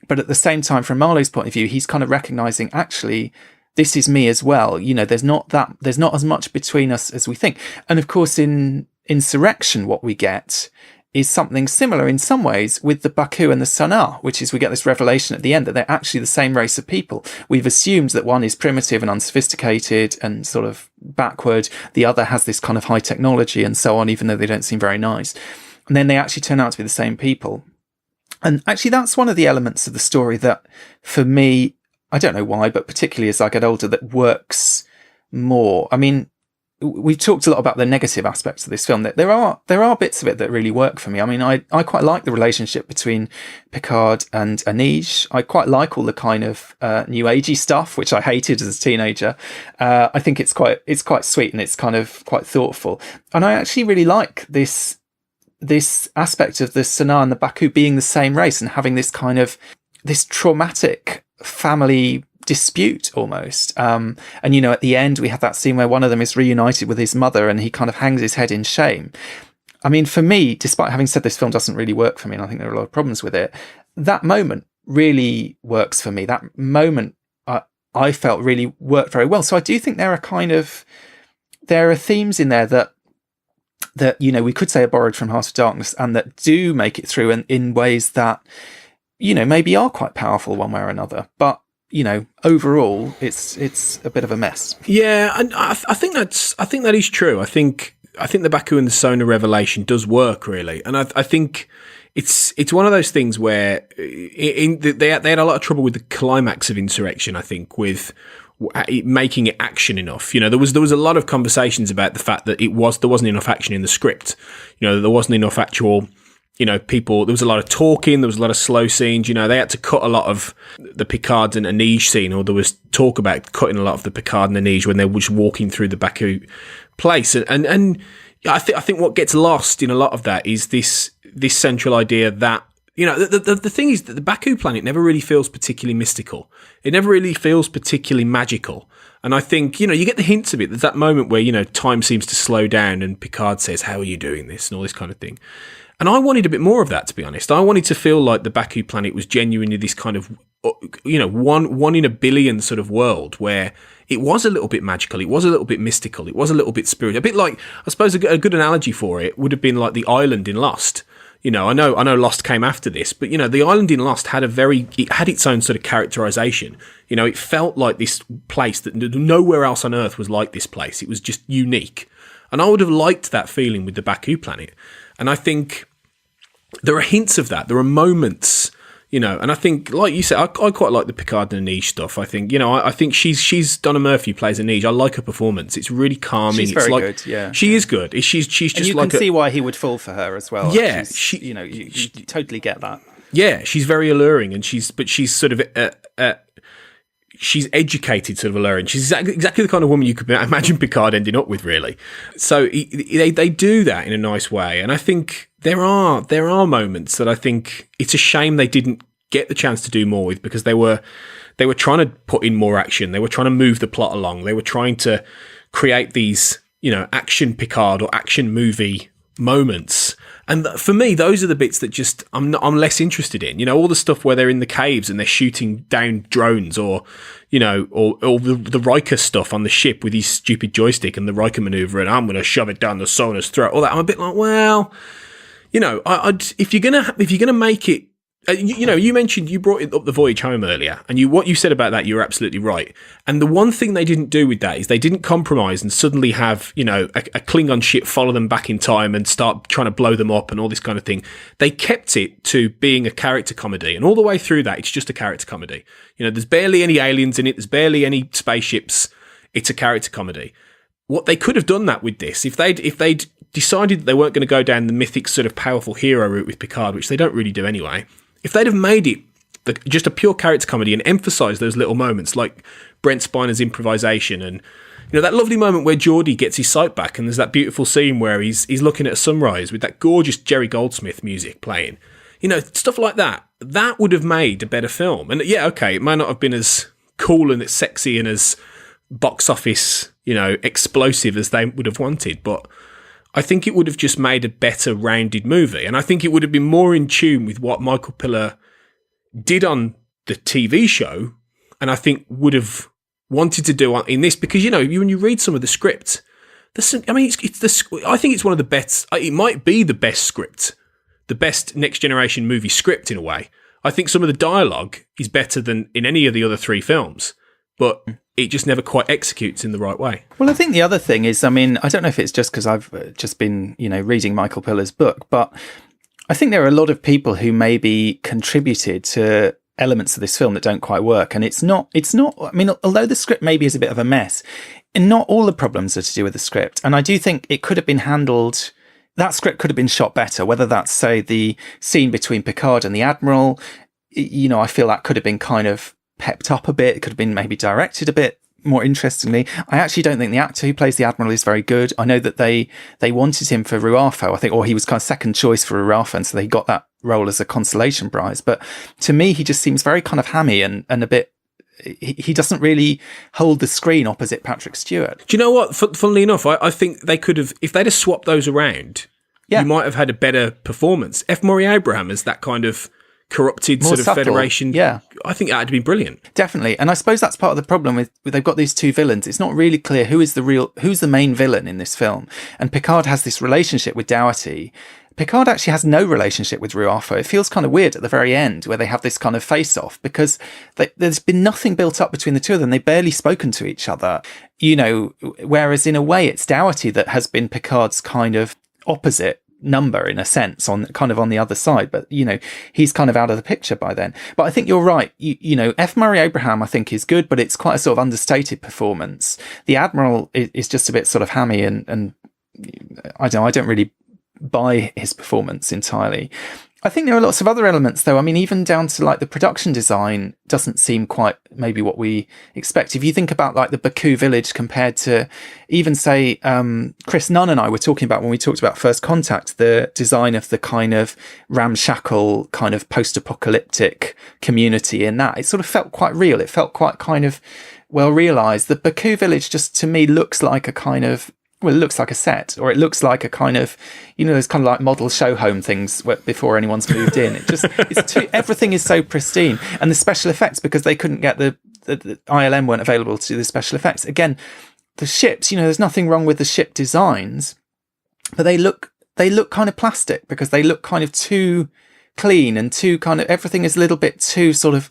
But at the same time, from Marlowe's point of view, he's kind of recognizing, actually, this is me as well. There's not as much between us as we think. And of course, in Insurrection, what we get is something similar in some ways with the Baku and the Sonar, which is we get this revelation at the end that they're actually the same race of people. We've assumed that one is primitive and unsophisticated and sort of backward. The other has this kind of high technology and so on, even though they don't seem very nice. And then they actually turn out to be the same people. And actually, that's one of the elements of the story that, for me, I don't know why, but particularly as I get older, that works more. I mean, we've talked a lot about the negative aspects of this film. That there are bits of it that really work for me. I mean, I quite like the relationship between Picard and Anij. I quite like all the kind of new agey stuff, which I hated as a teenager. I think it's quite sweet and it's kind of quite thoughtful. And I actually really like this aspect of the Sonar and the Baku being the same race and having this kind of this traumatic family dispute almost. And at the end we have that scene where one of them is reunited with his mother and he kind of hangs his head in shame. I mean, for me, despite having said this film doesn't really work for me, and I think there are a lot of problems with it, that moment really works for me. That moment I felt really worked very well. So I do think there are themes in there that we could say are borrowed from Heart of Darkness and that do make it through in ways that, maybe are quite powerful one way or another. But, overall, it's a bit of a mess. Yeah, and I think that is true. I think the Baku and the Sonar revelation does work, really. And I think it's one of those things where they had a lot of trouble with the climax of Insurrection, I think, with making it action enough. There was a lot of conversations about the fact that there wasn't enough action in the script. There wasn't enough actual people, there was a lot of talking, there was a lot of slow scenes, they had to cut a lot of the Picards and Anij scene, or there was talk about cutting a lot of the Picard and Anij when they were just walking through the Baku place. And I think what gets lost in a lot of that is this central idea that, the thing is that the Baku planet never really feels particularly mystical. It never really feels particularly magical. And I think, you get the hints of it. There's that moment where, time seems to slow down and Picard says, "How are you doing this?" and all this kind of thing. And I wanted a bit more of that, to be honest. I wanted to feel like the Baku planet was genuinely this kind of, one in a billion sort of world where it was a little bit magical. It was a little bit mystical. It was a little bit spiritual. A bit like, I suppose a good analogy for it would have been like the island in Lost. I know Lost came after this, but, the island in Lost had it had its own sort of characterization. It felt like this place that nowhere else on Earth was like this place. It was just unique. And I would have liked that feeling with the Baku planet. And I think there are hints of that. There are moments, and I think, like you said, I quite like the Picard and Anij stuff. I think, I think she's Donna Murphy plays Anij. I like her performance. It's really calming. She's it's very like, good. Yeah, she is good. She's just and you like can see why he would fall for her as well. Yeah, you totally get that. Yeah, she's very alluring, and she's sort of she's educated, sort of alluring. She's exactly the kind of woman you could imagine Picard ending up with, really. So they do that in a nice way, and I think there are moments that I think it's a shame they didn't get the chance to do more with, because they were trying to put in more action. They were trying to move the plot along. They were trying to create these, action Picard or action movie moments. And for me, those are the bits that just I'm less interested in. All the stuff where they're in the caves and they're shooting down drones, or the Riker stuff on the ship with his stupid joystick and the Riker maneuver, and I'm going to shove it down the Sona's throat. All that, I'm a bit like, well, if you're gonna make it. You mentioned, you brought up the voyage home earlier, and what you said about that, you're absolutely right. And the one thing they didn't do with that is they didn't compromise and suddenly have, a Klingon ship follow them back in time and start trying to blow them up and all this kind of thing. They kept it to being a character comedy, and all the way through that, it's just a character comedy. There's barely any aliens in it. There's barely any spaceships. It's a character comedy. What they could have done that with this, if they'd decided that they weren't going to go down the mythic sort of powerful hero route with Picard, which they don't really do anyway. If they'd have made it just a pure character comedy and emphasised those little moments, like Brent Spiner's improvisation, and that lovely moment where Geordie gets his sight back, and there's that beautiful scene where he's looking at a sunrise with that gorgeous Jerry Goldsmith music playing, stuff like that would have made a better film. And yeah, okay, it may not have been as cool and as sexy and as box office, explosive as they would have wanted, but I think it would have just made a better rounded movie. And I think it would have been more in tune with what Michael Piller did on the TV show, and I think would have wanted to do in this, because, when you read some of the script, I think it's one of the best, it might be the best script, the best Next Generation movie script in a way. I think some of the dialogue is better than in any of the other three films, but it just never quite executes in the right way. Well, I think the other thing is, I don't know if it's just because I've just been, reading Michael Piller's book, but I think there are a lot of people who maybe contributed to elements of this film that don't quite work. And it's not, although the script maybe is a bit of a mess, and not all the problems are to do with the script. And I do think it could have been handled, that script could have been shot better, whether that's, say, the scene between Picard and the Admiral. I feel that could have been kind of pepped up a bit. It could have been maybe directed a bit more interestingly. I actually don't think the actor who plays the Admiral is very good. I know that they wanted him for Ruafo, I think, or he was kind of second choice for Ruafo, and so they got that role as a consolation prize. But to me, he just seems very kind of hammy and a bit, he doesn't really hold the screen opposite Patrick Stewart. Do you know what? Funnily enough, I think they could have, if they'd have swapped those around, you might have had a better performance. F. Murray Abraham as that kind of corrupted More sort of subtle. Federation. Yeah. I think that'd be brilliant. Definitely. And I suppose that's part of the problem with they've got these two villains. It's not really clear who's the main villain in this film. And Picard has this relationship with Dougherty. Picard actually has no relationship with Ruafo. It feels kind of weird at the very end where they have this kind of face-off, because there's been nothing built up between the two of them. They've barely spoken to each other, whereas in a way it's Dougherty that has been Picard's kind of opposite number in a sense, on the other side, but he's kind of out of the picture by then. But I think you're right. F. Murray Abraham I think is good, but it's quite a sort of understated performance. The Admiral is just a bit sort of hammy, and I don't really buy his performance entirely. I think there are lots of other elements, though. I mean, even down to like the production design doesn't seem quite maybe what we expect. If you think about like the Baku village compared to even say, Chris Nunn and I were talking about when we talked about First Contact, the design of the kind of ramshackle kind of post-apocalyptic community in that, it sort of felt quite real. It felt quite kind of well realized. The Baku village just to me looks like a kind of, well, it looks like a set, or it looks like a kind of, you know, those kind of like model show home things before anyone's moved in. It just, everything is so pristine. And the special effects, because they couldn't get the ILM weren't available to do the special effects. Again, the ships, you know, there's nothing wrong with the ship designs, but they look kind of plastic because they look kind of too clean and too kind of, everything is a little bit too sort of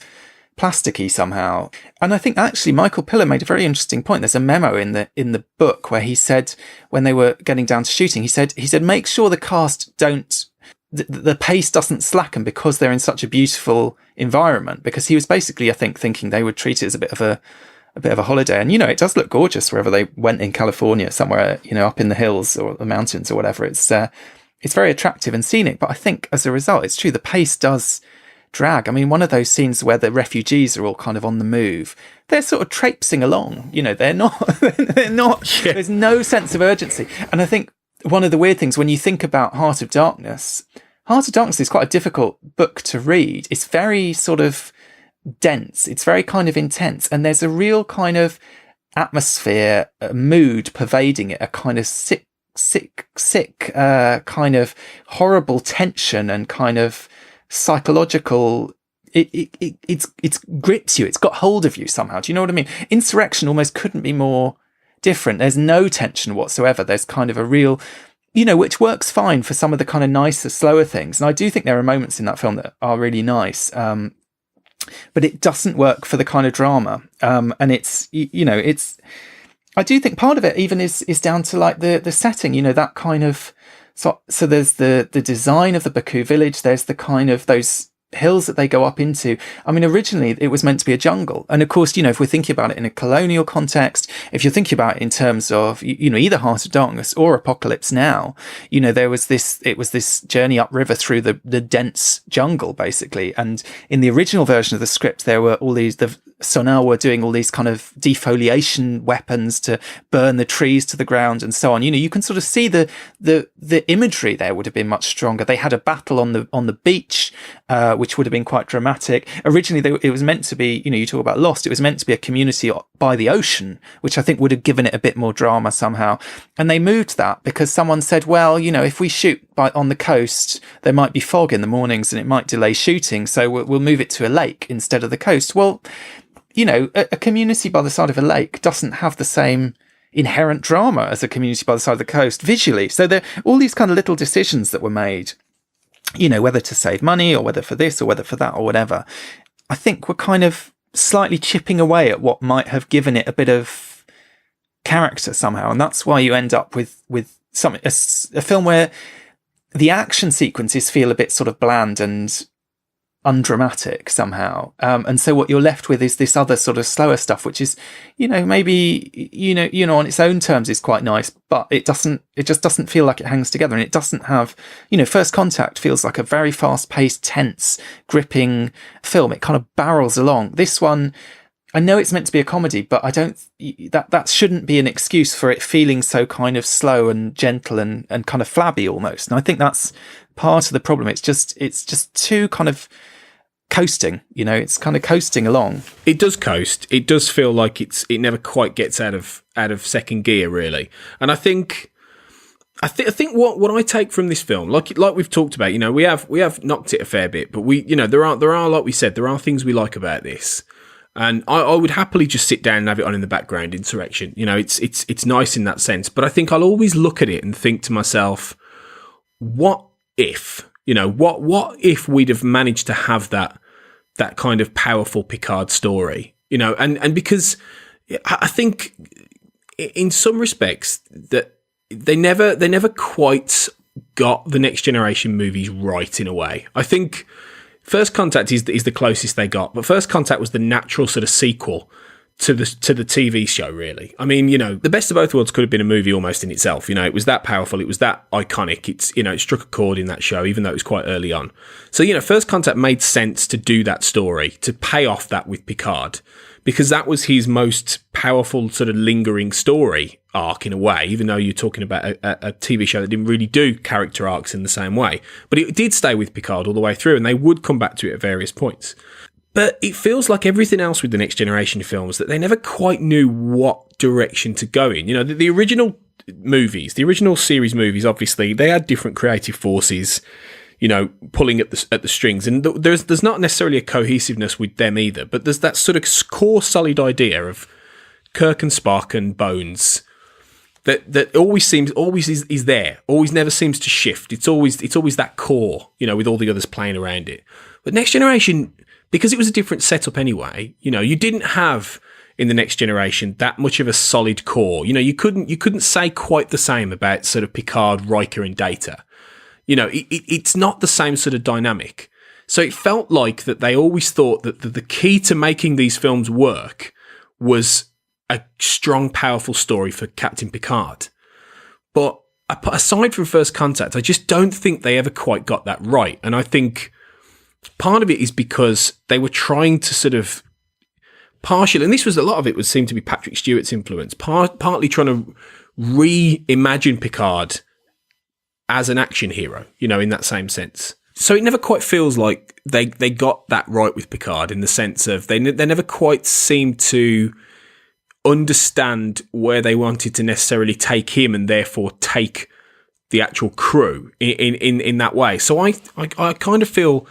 plasticky somehow. And I think actually Michael Piller made a very interesting point. There's a memo in the book where he said, when they were getting down to shooting, he said make sure the cast don't, the pace doesn't slacken because they're in such a beautiful environment, because he was basically, I think, thinking they would treat it as a bit of a holiday. And, you know, it does look gorgeous wherever they went in California, somewhere, you know, up in the hills or the mountains or whatever. It's very attractive and scenic, but I think as a result, it's true, the pace does drag. I mean, one of those scenes where the refugees are all kind of on the move, they're sort of traipsing along, you know, they're not, yeah. There's no sense of urgency. And I think one of the weird things when you think about Heart of Darkness is quite a difficult book to read. It's very sort of dense. It's very kind of intense. And there's a real kind of atmosphere, a mood pervading it, a kind of sick, kind of horrible tension and kind of psychological, it grips you, it's got hold of you somehow. Do you know what I mean? Insurrection almost couldn't be more different. There's no tension whatsoever. There's kind of a real, you know, which works fine for some of the kind of nicer, slower things. And I do think there are moments in that film that are really nice. But it doesn't work for the kind of drama. And it's, you know, it's, I do think part of it even is down to like the setting, you know, that kind of, so there's the design of the Baku village. There's the kind of those hills that they go up into. I mean, originally it was meant to be a jungle. And of course, you know, if we're thinking about it in a colonial context, if you're thinking about it in terms of, you know, either Heart of Darkness or Apocalypse Now, you know, it was this journey upriver through the dense jungle, basically. And in the original version of the script, there were all these, the Sonal were doing all these kind of defoliation weapons to burn the trees to the ground and so on. You know, you can sort of see the imagery there would have been much stronger. They had a battle on the beach, which would have been quite dramatic. Originally, it was meant to be, you know, you talk about Lost, it was meant to be a community by the ocean, which I think would have given it a bit more drama somehow. And they moved that because someone said, well, you know, if we shoot on the coast, there might be fog in the mornings and it might delay shooting, so we'll move it to a lake instead of the coast. Well, you know, a community by the side of a lake doesn't have the same inherent drama as a community by the side of the coast visually. So there are all these kind of little decisions that were made, you know, whether to save money or whether for this or whether for that or whatever, I think we're kind of slightly chipping away at what might have given it a bit of character somehow. And that's why you end up with a film where the action sequences feel a bit sort of bland and undramatic somehow. And so what you're left with is this other sort of slower stuff, which is, you know, maybe, you know, on its own terms is quite nice, but it just doesn't feel like it hangs together. And it doesn't have, you know, First Contact feels like a very fast paced, tense, gripping film. It kind of barrels along. This one, I know it's meant to be a comedy, but I don't, that shouldn't be an excuse for it feeling so kind of slow and gentle and kind of flabby almost. And I think that's part of the problem. It's just too kind of coasting, you know, it's kind of coasting along. It does coast. It does feel like it never quite gets out of second gear, really. And I think what I take from this film, like we've talked about, you know, we have knocked it a fair bit, but we, you know, there are like we said, there are things we like about this. And I would happily just sit down and have it on in the background, Insurrection. You know, it's nice in that sense. But I think I'll always look at it and think to myself, what if, you know, what if we'd have managed to have that kind of powerful Picard story, you know, and because I think in some respects that they never quite got the Next Generation movies right in a way. I think First Contact is the closest they got, but First Contact was the natural sort of sequel to the TV show, really. I mean, The Best of Both Worlds could have been a movie almost in itself. It was that powerful. It was that iconic. It struck a chord in that show, even though it was quite early on. So, First Contact made sense to do that story, to pay off that with Picard, because that was his most powerful sort of lingering story arc in a way, even though you're talking about a TV show that didn't really do character arcs in the same way. But it did stay with Picard all the way through, and they would come back to it at various points. But it feels like everything else with the Next Generation films that they never quite knew what direction to go in. The original movies, the original series movies, obviously, they had different creative forces, pulling at the strings. And there's not necessarily a cohesiveness with them either, but there's that sort of core solid idea of Kirk and Spock and Bones that always is there, always never seems to shift. It's always that core, with all the others playing around it. But Next Generation, because it was a different setup anyway, you didn't have in the Next Generation that much of a solid core. You couldn't say quite the same about sort of Picard, Riker, and Data. It's not the same sort of dynamic. So it felt like that they always thought that the key to making these films work was a strong, powerful story for Captain Picard. But aside from First Contact, I just don't think they ever quite got that right. And I think part of it is because they were trying to sort of partially, and this was a lot of it would seem to be Patrick Stewart's influence, partly trying to reimagine Picard as an action hero, in that same sense. So it never quite feels like they got that right with Picard, in the sense of they never quite seemed to understand where they wanted to necessarily take him, and therefore take the actual crew in that way. So I kind of feel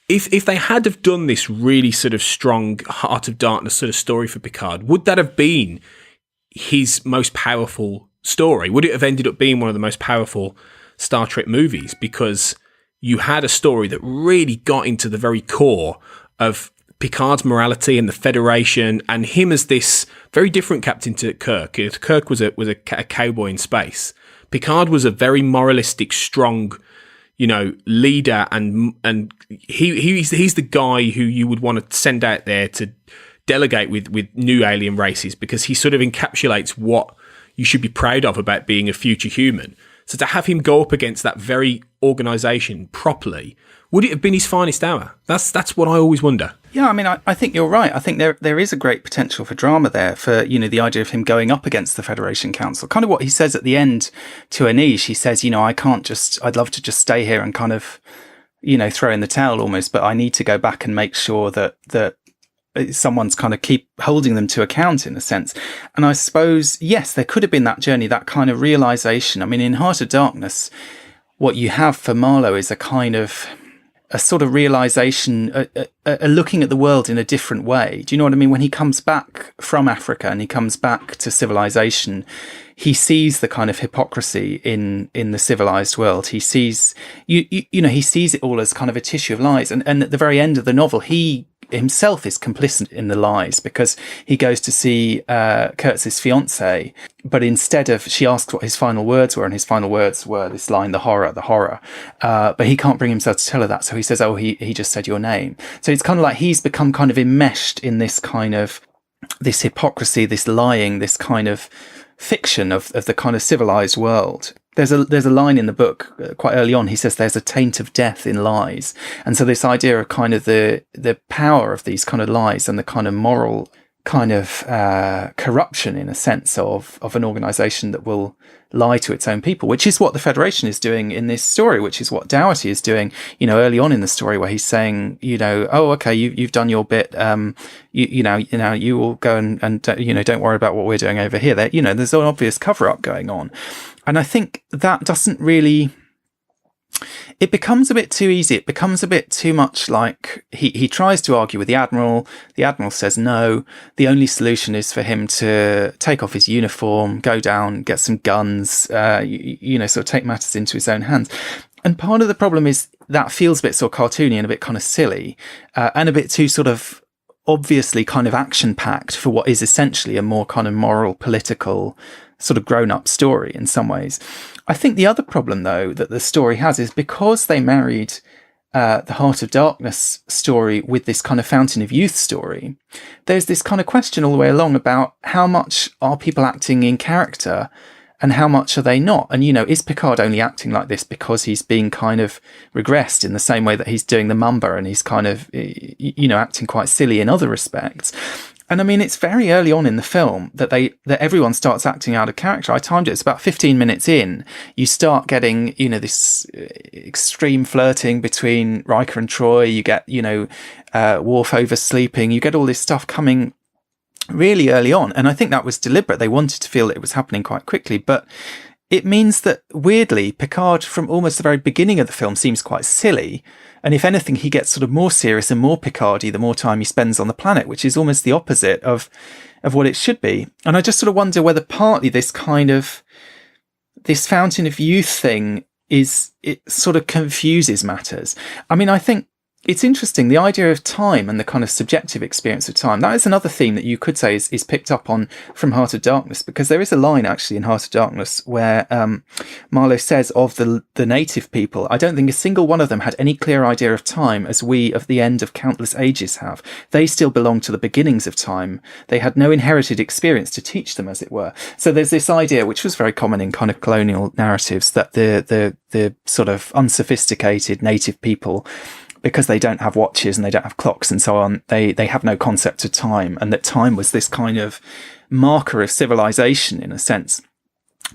if they had have done this really sort of strong Heart of Darkness sort of story for Picard, would that have been his most powerful story? Would it have ended up being one of the most powerful Star Trek movies? Because you had a story that really got into the very core of Picard's morality and the Federation, and him as this very different captain to Kirk. Kirk was a cowboy in space. Picard was a very moralistic, strong, leader, and he's the guy who you would want to send out there to delegate with new alien races, because he sort of encapsulates what you should be proud of about being a future human. So to have him go up against that very organisation properly, would it have been his finest hour? That's what I always wonder. Yeah, I mean, I think you're right. I think there is a great potential for drama there, for, the idea of him going up against the Federation Council. Kind of what he says at the end to Anish. He says, I'd love to just stay here and kind of, throw in the towel almost, but I need to go back and make sure that someone's kind of keep holding them to account, in a sense. And I suppose, yes, there could have been that journey, that kind of realization. I mean, in Heart of Darkness, what you have for Marlowe is a sort of realization, a looking at the world in a different way. Do you know what I mean? When he comes back from Africa and he comes back to civilization, he sees the kind of hypocrisy in the civilized world. He sees, he sees it all as kind of a tissue of lies. And at the very end of the novel, he himself is complicit in the lies, because he goes to see Kurtz's fiancée, but instead of, she asks what his final words were, and his final words were this line, the horror. But he can't bring himself to tell her that, so he says, oh, he just said your name. So it's kind of like he's become kind of enmeshed in this kind of, this hypocrisy, this lying, this kind of fiction of the kind of civilized world. There's a line in the book quite early on. He says there's a taint of death in lies. And so this idea of kind of the power of these kind of lies and the kind of moral kind of corruption, in a sense, of an organization that will lie to its own people, which is what the Federation is doing in this story, which is what Dougherty is doing, early on in the story, where he's saying, oh, okay, you've done your bit. You will go and don't worry about what we're doing over here. There's an obvious cover up going on. And I think that doesn't really, it becomes a bit too easy. It becomes a bit too much like he tries to argue with the Admiral. The Admiral says no. The only solution is for him to take off his uniform, go down, get some guns, sort of take matters into his own hands. And part of the problem is that feels a bit sort of cartoony and a bit kind of silly, and a bit too sort of obviously kind of action-packed for what is essentially a more kind of moral, political, sort of grown-up story in some ways. I think the other problem, though, that the story has is because they married the Heart of Darkness story with this kind of Fountain of Youth story, there's this kind of question all the way along about how much are people acting in character and how much are they not? And, is Picard only acting like this because he's being kind of regressed in the same way that he's doing the Mamba and he's kind of, acting quite silly in other respects? And I mean, it's very early on in the film that everyone starts acting out of character. I timed it. It's about 15 minutes in. You start getting, this extreme flirting between Riker and Troy. You get, Worf oversleeping. You get all this stuff coming really early on. And I think that was deliberate. They wanted to feel that it was happening quite quickly. But it means that, weirdly, Picard, from almost the very beginning of the film, seems quite silly. And if anything, he gets sort of more serious and more Picardy the more time he spends on the planet, which is almost the opposite of what it should be. And I just sort of wonder whether partly this Fountain of Youth thing it sort of confuses matters. I mean, I think it's interesting, the idea of time and the kind of subjective experience of time. That is another theme that you could say is picked up on from Heart of Darkness, because there is a line actually in Heart of Darkness where Marlowe says of the native people, I don't think a single one of them had any clear idea of time as we of the end of countless ages have. They still belong to the beginnings of time. They had no inherited experience to teach them, as it were. So there's this idea, which was very common in kind of colonial narratives, that the sort of unsophisticated native people, because they don't have watches and they don't have clocks and so on, they have no concept of time, and that time was this kind of marker of civilization in a sense.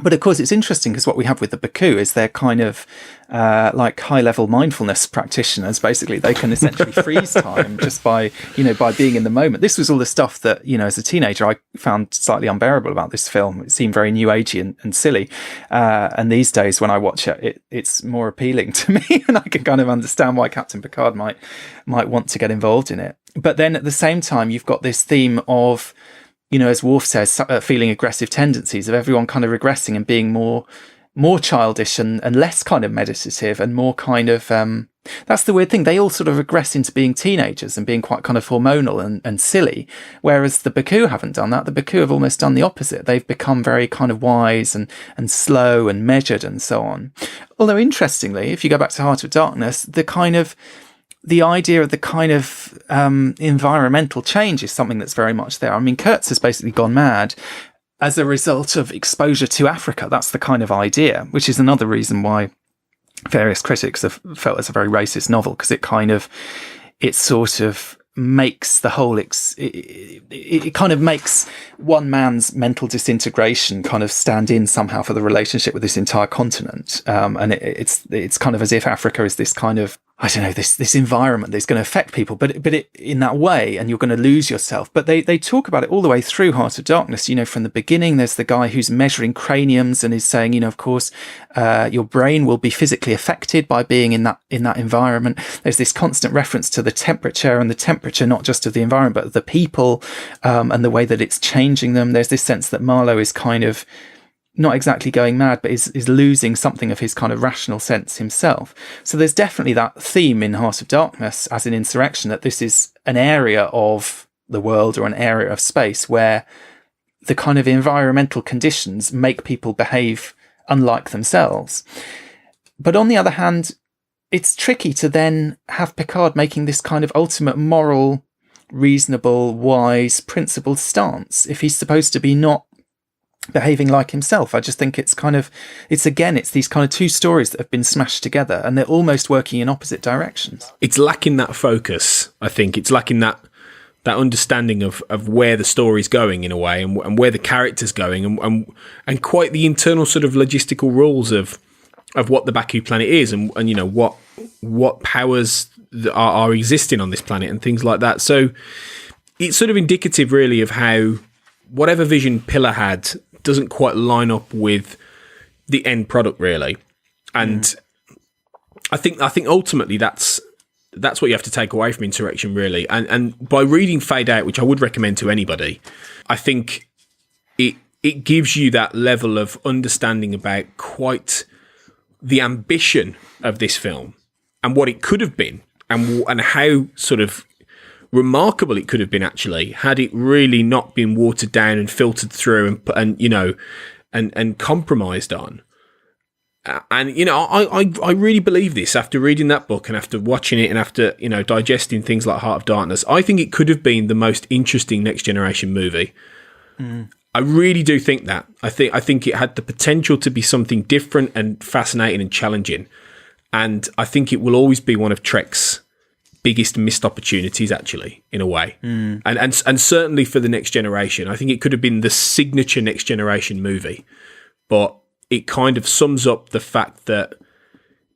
But of course, it's interesting because what we have with the Baku is they're kind of like high-level mindfulness practitioners. Basically, they can essentially freeze time just by being in the moment. This was all the stuff that, as a teenager, I found slightly unbearable about this film. It seemed very new agey and silly. And these days, when I watch it, it's more appealing to me, and I can kind of understand why Captain Picard might want to get involved in it. But then at the same time, you've got this theme of, as Worf says, feeling aggressive tendencies, of everyone kind of regressing and being more childish and less kind of meditative and more kind of, that's the weird thing. They all sort of regress into being teenagers and being quite kind of hormonal and silly. Whereas the Baku haven't done that. The Baku have almost done the opposite. They've become very kind of wise and slow and measured and so on. Although interestingly, if you go back to Heart of Darkness, the idea of the kind of environmental change is something that's very much there. I mean, Kurtz has basically gone mad as a result of exposure to Africa. That's the kind of idea, which is another reason why various critics have felt it's a very racist novel, because it sort of makes the whole it kind of makes one man's mental disintegration kind of stand in somehow for the relationship with this entire continent, and it's kind of as if Africa is this kind of, I don't know, this environment that's going to affect people, but it in that way, and you're going to lose yourself. But they talk about it all the way through Heart of Darkness. From the beginning, there's the guy who's measuring craniums and is saying, of course, your brain will be physically affected by being in that environment. There's this constant reference to the temperature, and the temperature not just of the environment, but of the people, and the way that it's changing them. There's this sense that Marlowe is kind of not exactly going mad, but is losing something of his kind of rational sense himself. So there's definitely that theme in Heart of Darkness, as in Insurrection, that this is an area of the world or an area of space where the kind of environmental conditions make people behave unlike themselves. But on the other hand, it's tricky to then have Picard making this kind of ultimate moral, reasonable, wise, principled stance if he's supposed to be not behaving like himself. I just think it's these kind of two stories that have been smashed together, and they're almost working in opposite directions. It's lacking that focus. I think it's lacking that understanding of where the story's going in a way, and where the character's going, and quite the internal sort of logistical rules of what the Baku planet is, and what powers are existing on this planet and things like that. So it's sort of indicative really of how whatever vision Piller had doesn't quite line up with the end product really. And I think ultimately that's what you have to take away from Insurrection really. And by reading Fade Out, which I would recommend to anybody, I think it gives you that level of understanding about quite the ambition of this film and what it could have been, and how sort of remarkable it could have been actually had it really not been watered down and filtered through and compromised on. And, you know, I really believe this after reading that book and after watching it and after, you know, digesting things like Heart of Darkness. I think it could have been the most interesting Next Generation movie. I really do think that. I think it had the potential to be something different and fascinating and challenging. And I think it will always be one of Trek's biggest missed opportunities, actually, in a way. And certainly for the Next Generation. I think it could have been the signature Next Generation movie. But it kind of sums up the fact that,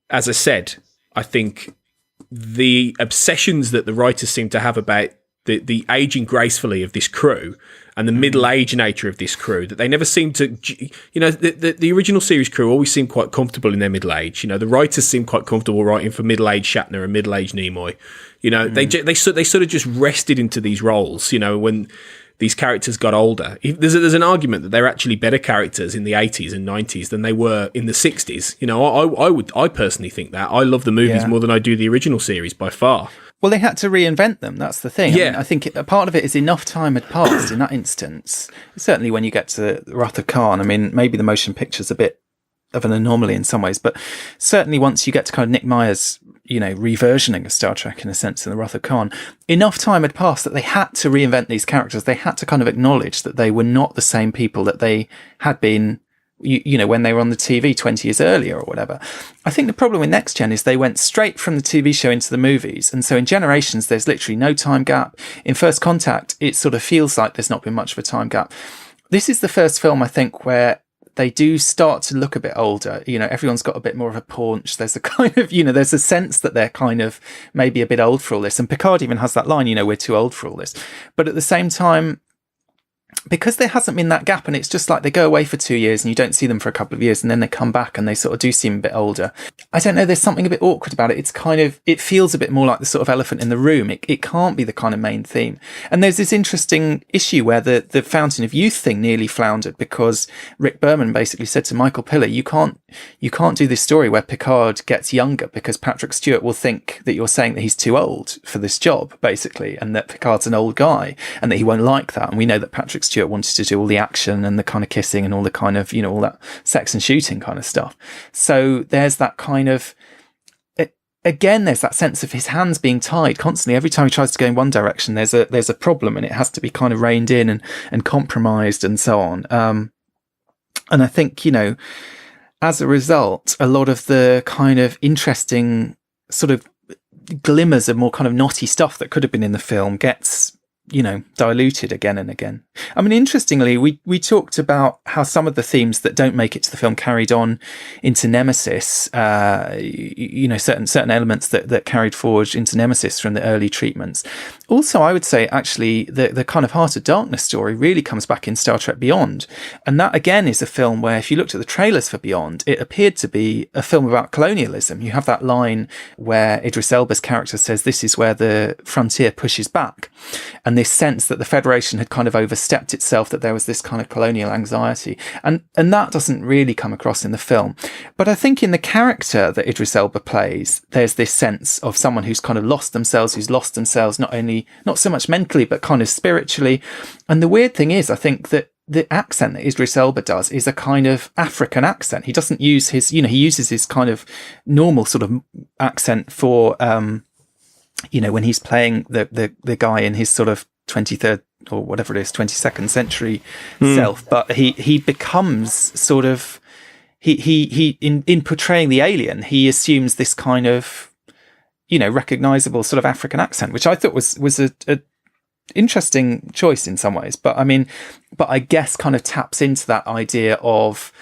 as I said, I think the obsessions that the writers seem to have about the aging gracefully of this crew and the middle-aged nature of this crew, that they never seem to, you know, the original series crew always seemed quite comfortable in their middle age. You know, the writers seemed quite comfortable writing for middle-aged Shatner and middle-aged Nimoy. You know, they sort of just rested into these roles, you know, when these characters got older. There's an argument that they're actually better characters in the 80s and 90s than they were in the 60s. You know, I personally think that. I love the movies more than I do the original series by far. Well, they had to reinvent them. That's the thing. Yeah. I think a part of it is enough time had passed in that instance. Certainly when you get to Wrath of Khan, I mean, maybe the motion picture's a bit of an anomaly in some ways, but certainly once you get to kind of Nick Meyer's, you know, reversioning of Star Trek in a sense in the Wrath of Khan, enough time had passed that they had to reinvent these characters. They had to kind of acknowledge that they were not the same people that they had been, you know, when they were on the TV 20 years earlier or whatever. I think the problem with Next Gen is they went straight from the TV show into the movies. And so in Generations, there's literally no time gap. In First Contact, it sort of feels like there's not been much of a time gap. This is the first film, I think, where they do start to look a bit older. You know, everyone's got a bit more of a paunch. There's a kind of, you know, there's a sense that they're kind of maybe a bit old for all this. And Picard even has that line, you know, we're too old for all this. But at the same time, because there hasn't been that gap and it's just like they go away for 2 years and you don't see them for a couple of years and then they come back and they sort of do seem a bit older. I don't know, there's something a bit awkward about it. It's kind of, it feels a bit more like the sort of elephant in the room. It can't be the kind of main theme. And there's this interesting issue where the Fountain of Youth thing nearly floundered because Rick Berman basically said to Michael Piller, you can't do this story where Picard gets younger because Patrick Stewart will think that you're saying that he's too old for this job, basically, and that Picard's an old guy and that he won't like that. And we know that Patrick Stewart wanted to do all the action and the kind of kissing and all the kind of, you know, all that sex and shooting kind of stuff. So there's that kind of, again, there's that sense of his hands being tied constantly. Every time he tries to go in one direction, there's a problem and it has to be kind of reined in and compromised and so on. And I think, you know, as a result, a lot of the kind of interesting sort of glimmers of more kind of knotty stuff that could have been in the film gets, you know, diluted again and again. I mean, interestingly, we talked about how some of the themes that don't make it to the film carried on into Nemesis, you know, certain elements that carried forward into Nemesis from the early treatments. Also, I would say, actually, the kind of Heart of Darkness story really comes back in Star Trek Beyond. And that, again, is a film where, if you looked at the trailers for Beyond, it appeared to be a film about colonialism. You have that line where Idris Elba's character says, this is where the frontier pushes back. And this sense that the Federation had kind of overstepped itself, that there was this kind of colonial anxiety. And that doesn't really come across in the film. But I think in the character that Idris Elba plays, there's this sense of someone who's kind of lost themselves not so much mentally, but kind of spiritually. And the weird thing is, I think that the accent that Idris Elba does is a kind of African accent. He doesn't use his, you know, he uses his kind of normal sort of accent for, you know, when he's playing the guy in his sort of 23rd or whatever it is, 22nd century self. But he becomes sort of, he in portraying the alien, he assumes this kind of, you know, recognizable sort of African accent, which I thought was a interesting choice in some ways. But I guess kind of taps into that idea of,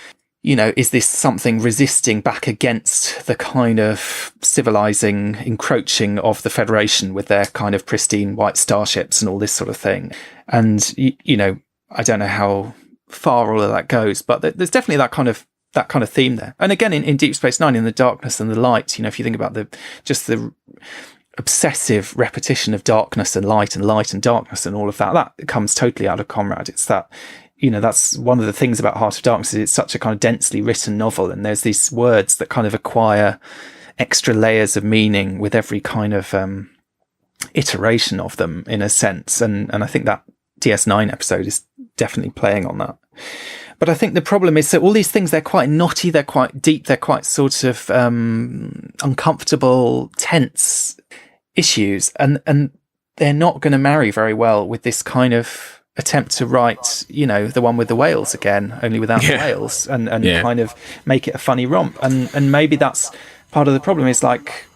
you know, is this something resisting back against the kind of civilizing encroaching of the Federation with their kind of pristine white starships and all this sort of thing? And, you know, I don't know how far all of that goes, but there's definitely that kind of theme there. And again, in Deep Space Nine, in the darkness and the light, you know, if you think about the obsessive repetition of darkness and light and darkness and all of that comes totally out of Conrad. It's that, you know, that's one of the things about Heart of Darkness is it's such a kind of densely written novel, and there's these words that kind of acquire extra layers of meaning with every kind of iteration of them, in a sense. And I think that DS9 episode is definitely playing on that. But I think the problem is that all these things, they're quite knotty, they're quite deep, they're quite sort of uncomfortable, tense issues, and they're not going to marry very well with this kind of attempt to write, the one with the whales again, only without the whales, and kind of make it a funny romp. And maybe that's part of the problem, is like,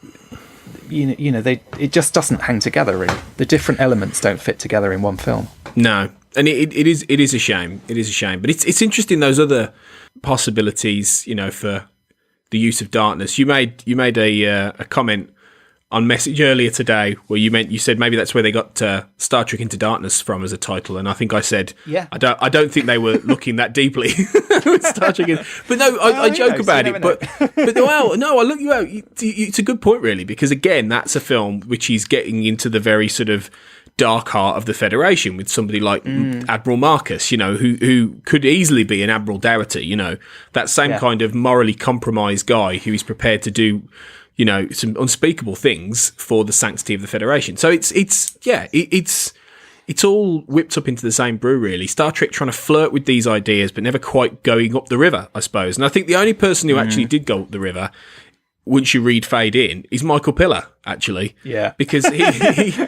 it just doesn't hang together, really. The different elements don't fit together in one film. No. And it is a shame. It is a shame. But it's interesting, those other possibilities, for the use of darkness. You made a comment on message earlier today where you said maybe that's where they got Star Trek Into Darkness from as a title, and I think I said I don't think they were looking that deeply with Star Trek. But no, I joke about it. But no, I look you out. It's a good point, really, because again, that's a film which is getting into the very sort of dark heart of the Federation with somebody like Admiral Marcus, who could easily be an Admiral Dougherty, that same kind of morally compromised guy who is prepared to do, some unspeakable things for the sanctity of the Federation. So it's all whipped up into the same brew, really. Star Trek trying to flirt with these ideas, but never quite going up the river, I suppose. And I think the only person who actually did go up the river, once you read Fade In, is Michael Piller, actually. Yeah. Because he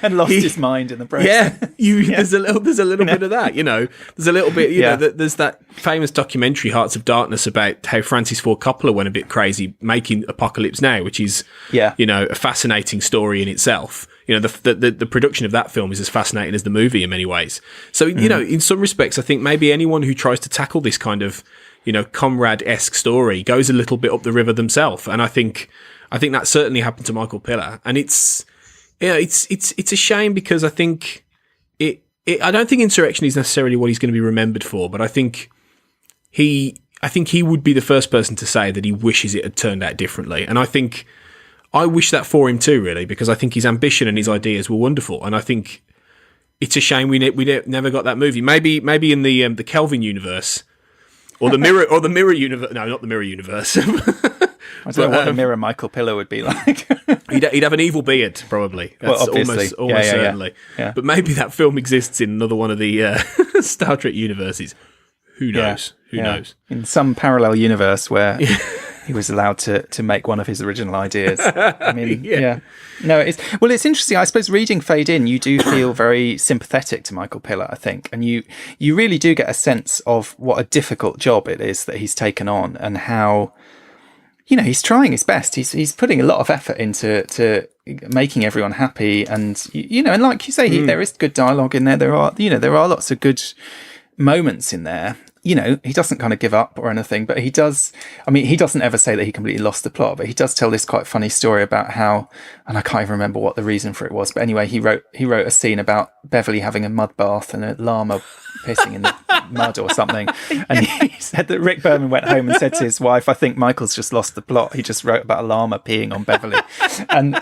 and lost his mind in the process. There's a little bit of that, There's a little bit, there's that famous documentary, Hearts of Darkness, about how Francis Ford Coppola went a bit crazy making Apocalypse Now, which is, a fascinating story in itself. The production of that film is as fascinating as the movie in many ways. So, in some respects, I think maybe anyone who tries to tackle this kind of, Conrad-esque story goes a little bit up the river themselves. And I think that certainly happened to Michael Piller. And it's a shame, because I think I don't think Insurrection is necessarily what he's going to be remembered for, but I think he would be the first person to say that he wishes it had turned out differently. And I wish that for him too, really, because I think his ambition and his ideas were wonderful. And I think it's a shame we never got that movie. Maybe in the Kelvin universe, or the mirror universe. No, not the mirror universe. I don't know what the mirror Michael Piller would be like. he'd have an evil beard, probably. That's almost certainly. Yeah. But maybe that film exists in another one of the Star Trek universes. Who knows? Who knows? In some parallel universe where he was allowed to make one of his original ideas. I mean, No, it's interesting. I suppose reading Fade In, you do feel very sympathetic to Michael Piller, I think. And you really do get a sense of what a difficult job it is that he's taken on, and how, he's trying his best. He's putting a lot of effort into making everyone happy. And, and like you say, there is good dialogue in there. There are lots of good moments in there. He doesn't kind of give up or anything, but he does. I mean, he doesn't ever say that he completely lost the plot, but he does tell this quite funny story about how, and I can't even remember what the reason for it was, but anyway, he wrote a scene about Beverly having a mud bath and a llama pissing in the mud or something. And he said that Rick Berman went home and said to his wife, "I think Michael's just lost the plot. He just wrote about a llama peeing on Beverly." And,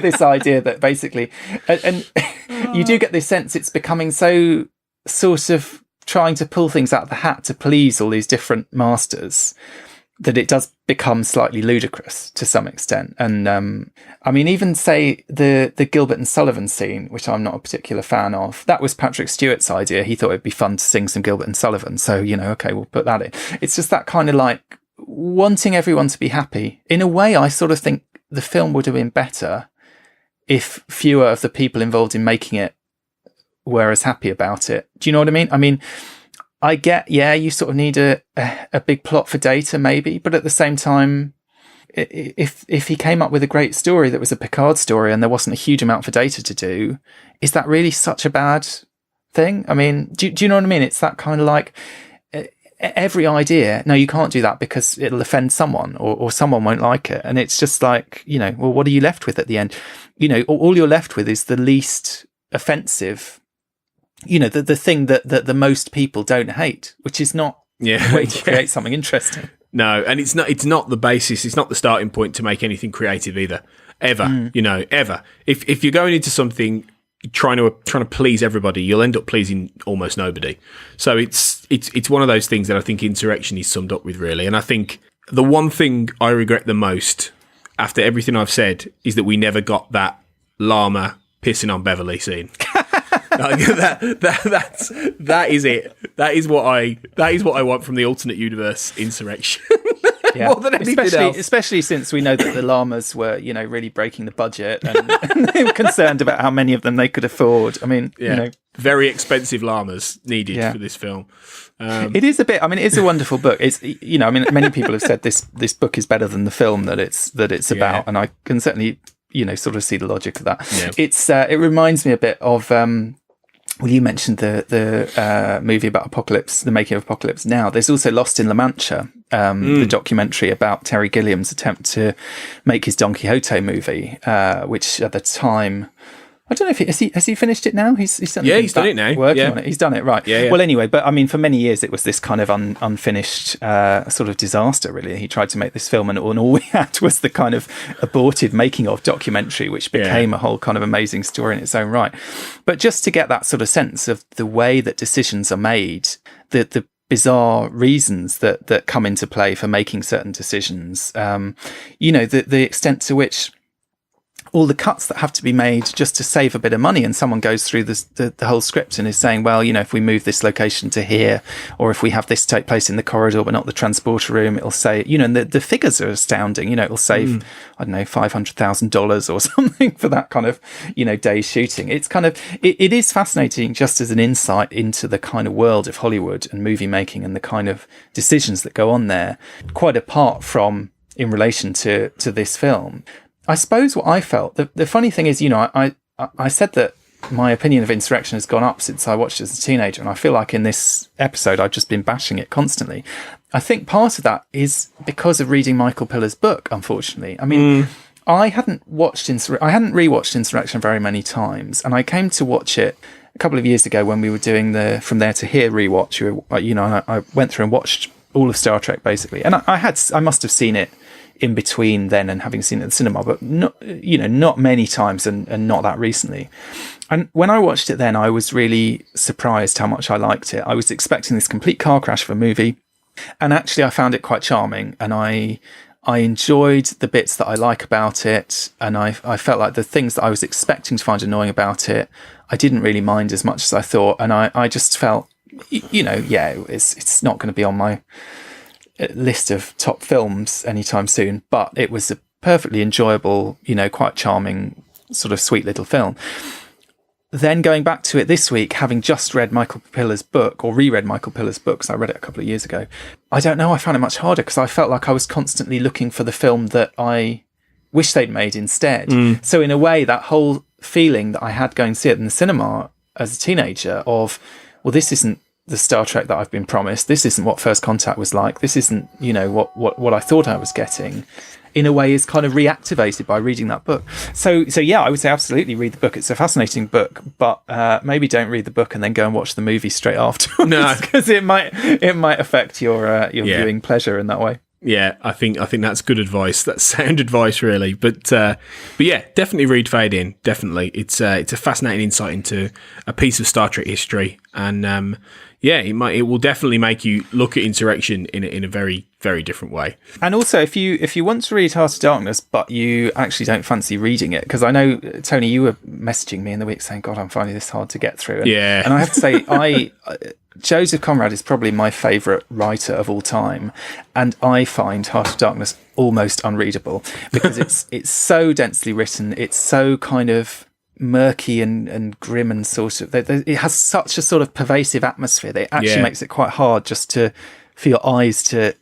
this idea that basically, and you do get this sense it's becoming so sort of trying to pull things out of the hat to please all these different masters, that it does become slightly ludicrous to some extent. And I mean, even say the Gilbert and Sullivan scene, which I'm not a particular fan of, that was Patrick Stewart's idea. He thought it'd be fun to sing some Gilbert and Sullivan, so okay, we'll put that in. It's just that kind of like wanting everyone to be happy. In a way, I sort of think the film would have been better if fewer of the people involved in making it were as happy about it. Do you know what I mean? I mean, I get, you sort of need a big plot for Data, maybe, but at the same time, if he came up with a great story that was a Picard story and there wasn't a huge amount for Data to do, is that really such a bad thing? I mean, do you know what I mean? It's that kind of like every idea, no, you can't do that because it'll offend someone or someone won't like it. And it's just like, well, what are you left with at the end? All you're left with is the least offensive, the thing that the most people don't hate, which is not a way to create something interesting. No, and it's not the basis. It's not the starting point to make anything creative either. Ever, ever. If you're going into something trying to please everybody, you'll end up pleasing almost nobody. So it's one of those things that I think Insurrection is summed up with, really. And I think the one thing I regret the most after everything I've said is that we never got that llama pissing on Beverly scene. That is it. That is what I want from the alternate universe Insurrection. Yeah. More than anything else. Especially since we know that the llamas were, really breaking the budget, and they were concerned about how many of them they could afford. I mean, very expensive llamas needed for this film. It is a bit. I mean, it's a wonderful book. It's many people have said this book is better than the film that it's about, and I can certainly sort of see the logic of that. Yeah. It reminds me a bit of. Well, you mentioned the movie about Apocalypse, the making of Apocalypse Now. There's also Lost in La Mancha, the documentary about Terry Gilliam's attempt to make his Don Quixote movie, which at the time, I don't know if has he finished it now? He's done it now. Working on it. He's done it, right. Yeah. Well, anyway, but I mean, for many years, it was this kind of unfinished sort of disaster, really. He tried to make this film and all we had was the kind of aborted making of documentary, which became a whole kind of amazing story in its own right. But just to get that sort of sense of the way that decisions are made, the bizarre reasons that come into play for making certain decisions, the extent to which all the cuts that have to be made just to save a bit of money, and someone goes through the whole script and is saying, well, if we move this location to here, or if we have this take place in the corridor but not the transporter room, it'll say, and the figures are astounding. It'll save I don't know, $500,000 or something for that kind of day shooting. It's kind of it is fascinating just as an insight into the kind of world of Hollywood and movie making and the kind of decisions that go on there, quite apart from in relation to this film. I suppose what I felt, the funny thing is, I said that my opinion of Insurrection has gone up since I watched it as a teenager, and I feel like in this episode I've just been bashing it constantly. I think part of that is because of reading Michael Piller's book, unfortunately. I mean, I hadn't rewatched Insurrection very many times, and I came to watch it a couple of years ago when we were doing the From There to Here rewatch. I went through and watched all of Star Trek basically, and I must have seen it in between then and having seen it at the cinema, but not many times and not that recently. And when I watched it then, I was really surprised how much I liked it. I was expecting this complete car crash of a movie, and actually I found it quite charming, and I enjoyed the bits that I like about it, and I felt like the things that I was expecting to find annoying about it, I didn't really mind as much as I thought, and I just felt, it's not going to be on my list of top films anytime soon, but it was a perfectly enjoyable, quite charming, sort of sweet little film. Then going back to it this week, having just read Michael Piller's book, or reread Michael Piller's book, because I read it a couple of years ago, I don't know, I found it much harder because I felt like I was constantly looking for the film that I wish they'd made instead. So in a way, that whole feeling that I had going to see it in the cinema as a teenager of, well, this isn't the Star Trek that I've been promised. This isn't what First Contact was like. This isn't, what I thought I was getting, in a way is kind of reactivated by reading that book. So yeah, I would say absolutely read the book. It's a fascinating book, but maybe don't read the book and then go and watch the movie straight afterwards. No, because it might affect your viewing pleasure in that way. Yeah, I think that's good advice. That's sound advice, really. But yeah, definitely read Fade In. Definitely, it's a fascinating insight into a piece of Star Trek history, and it will definitely make you look at Insurrection in a very, very different way. And also, if you want to read Heart of Darkness, but you actually don't fancy reading it, because I know, Tony, you were messaging me in the week saying, God, I'm finding this hard to get through. And I have to say, Joseph Conrad is probably my favourite writer of all time, and I find Heart of Darkness almost unreadable because it's so densely written, it's so kind of murky and grim, and sort of it has such a sort of pervasive atmosphere that it actually makes it quite hard just for your eyes to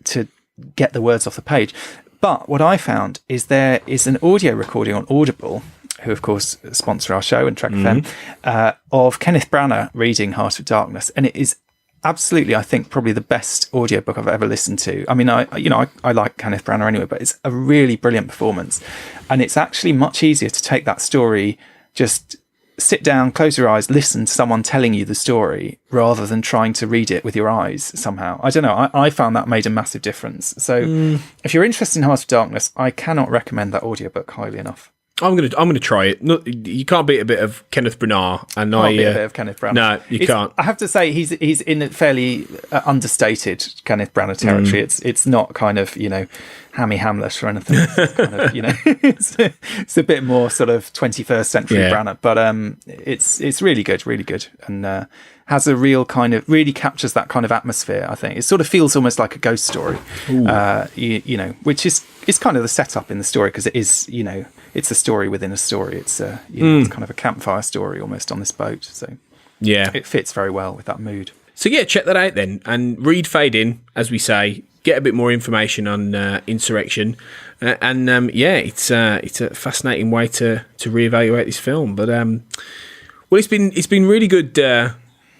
get the words off the page. But what I found is there is an audio recording on Audible, who of course sponsor our show and Trek FM, of Kenneth Branagh reading Heart of Darkness, and it is absolutely, I think, probably the best audiobook I've ever listened to. I mean, I like Kenneth Branagh anyway, but it's a really brilliant performance, and it's actually much easier to take that story, just sit down, close your eyes, listen to someone telling you the story rather than trying to read it with your eyes somehow. I don't know. I found that made a massive difference. So if you're interested in Heart of Darkness, I cannot recommend that audiobook highly enough. I'm gonna try it. No, you can't beat a bit of Kenneth Branagh, and Can't beat a bit of Kenneth Branagh. No, you can't. I have to say, he's in a fairly understated Kenneth Branagh territory. It's not kind of, Hammy Hamlet or anything. It's kind of, it's a bit more sort of 21st century Branagh, but it's really good, and has a real kind of, really captures that kind of atmosphere. I think it sort of feels almost like a ghost story, which is kind of the setup in the story, because it is, it's a story within a story. It's it's kind of a campfire story almost on this boat. So it fits very well with that mood. So check that out then, and read Fade In, as we say. Get a bit more information on Insurrection, it's a fascinating way to reevaluate this film. But it's been really good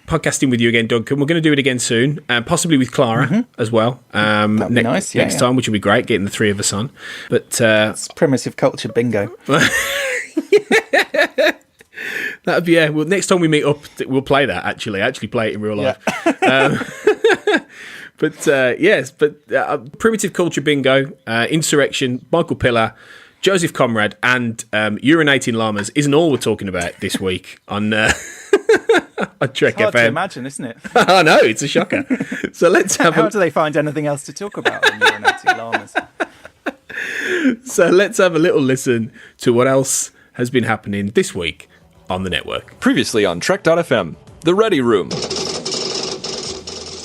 podcasting with you again, Duncan. We're going to do it again soon, possibly with Clara as well. That'd be nice, next time, which would be great, getting the three of us on. But it's primitive culture bingo. That'd be Well, next time we meet up, we'll play that. Actually play it in real life. Primitive culture bingo, Insurrection, Michael Pillar, Joseph Conrad, and urinating llamas isn't all we're talking about this week on Trek it's hard FM. to imagine, isn't it? I know, it's a shocker. So let's have. How do they find anything else to talk about than urinating llamas? So let's have a little listen to what else has been happening this week on the network. Previously on Trek.fm, The Ready Room.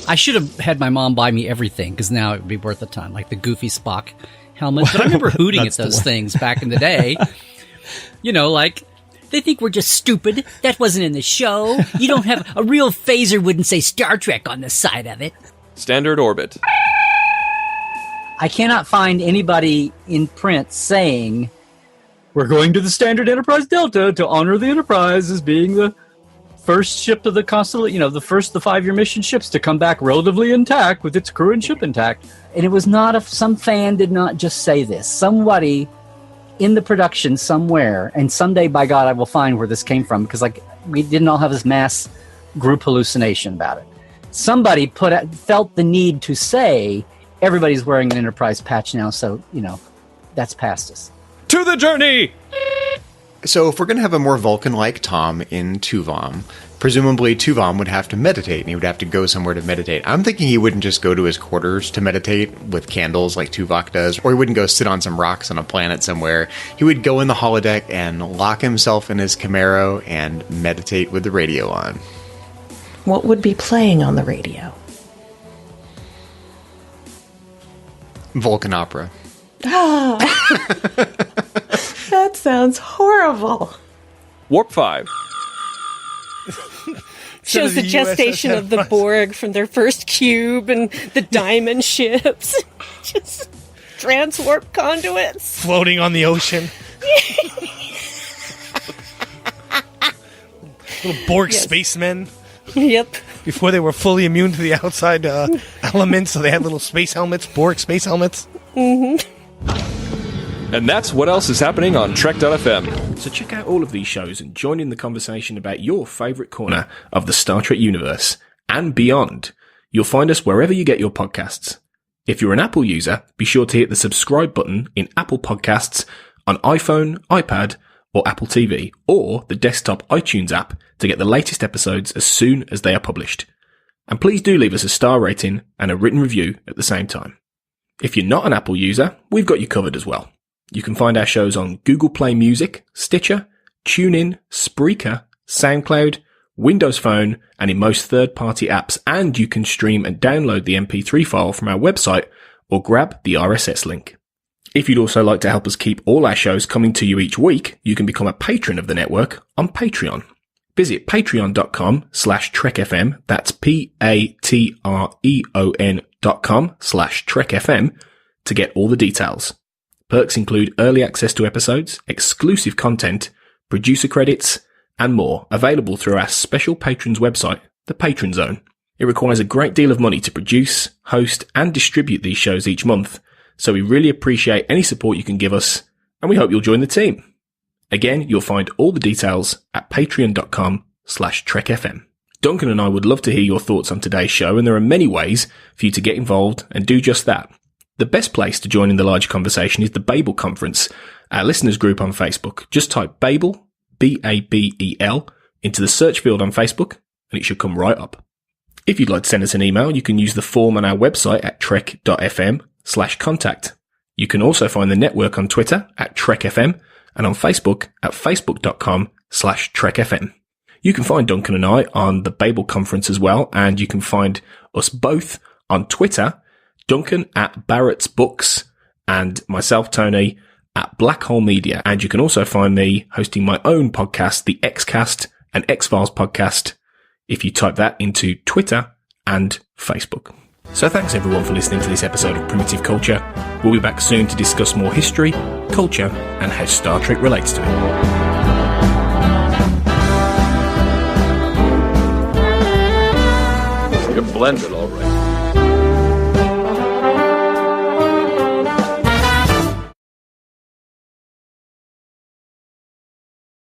I should have had my mom buy me everything, because now it would be worth a ton, like the goofy Spock helmet. But I remember hooting at those things back in the day. Like, they think we're just stupid. That wasn't in the show. You don't have... A real phaser wouldn't say Star Trek on the side of it. Standard Orbit. I cannot find anybody in print saying, we're going to the Standard Enterprise Delta to honor the Enterprise as being the first ship of the constellation, the 5-year mission ships to come back relatively intact with its crew and ship intact. And it was not some fan did not just say this. Somebody in the production somewhere, and someday, by God, I will find where this came from, because we didn't all have this mass group hallucination about it. Somebody felt the need to say, everybody's wearing an Enterprise patch now, so, that's past us. To the journey! So if we're going to have a more Vulcan-like Tom in Tuvam, presumably Tuvam would have to meditate, and he would have to go somewhere to meditate. I'm thinking he wouldn't just go to his quarters to meditate with candles like Tuvok does, or he wouldn't go sit on some rocks on a planet somewhere. He would go in the holodeck and lock himself in his Camaro and meditate with the radio on. What would be playing on the radio? Vulcan opera. That sounds horrible. Warp 5. Shows the gestation of the Borg from their first cube and the diamond ships. Just transwarp conduits. Floating on the ocean. Little Borg spacemen. Yep. Before they were fully immune to the outside elements, so they had little space helmets, Borg space helmets. Mm-hmm. And that's what else is happening on Trek.fm. So check out all of these shows and join in the conversation about your favourite corner of the Star Trek universe and beyond. You'll find us wherever you get your podcasts. If you're an Apple user, be sure to hit the subscribe button in Apple Podcasts on iPhone, iPad, or Apple TV, or the desktop iTunes app to get the latest episodes as soon as they are published. And please do leave us a star rating and a written review at the same time. If you're not an Apple user, we've got you covered as well. You can find our shows on Google Play Music, Stitcher, TuneIn, Spreaker, SoundCloud, Windows Phone, and in most third-party apps, and you can stream and download the MP3 file from our website or grab the RSS link. If you'd also like to help us keep all our shows coming to you each week, you can become a patron of the network on Patreon. Visit patreon.com/TrekFM, that's patreon.com/TrekFM, to get all the details. Perks include early access to episodes, exclusive content, producer credits, and more, available through our special patrons website, the Patron Zone. It requires a great deal of money to produce, host, and distribute these shows each month, so we really appreciate any support you can give us, and we hope you'll join the team. Again, you'll find all the details at patreon.com/TrekFM. Duncan and I would love to hear your thoughts on today's show, and there are many ways for you to get involved and do just that. The best place to join in the larger conversation is the Babel Conference, our listeners group on Facebook. Just type Babel, Babel, into the search field on Facebook, and it should come right up. If you'd like to send us an email, you can use the form on our website at trek.fm/contact. You can also find the network on Twitter at TrekFM and on Facebook at facebook.com/TrekFM. You can find Duncan and I on the Babel Conference as well, and you can find us both on Twitter, Duncan at Barrett's Books and myself, Tony, at Black Hole Media. And you can also find me hosting my own podcast, the Xcast and X-Files podcast, if you type that into Twitter and Facebook. So thanks everyone for listening to this episode of Primitive Culture. We'll be back soon to discuss more history, culture, and how Star Trek relates to it. You're blended, all right.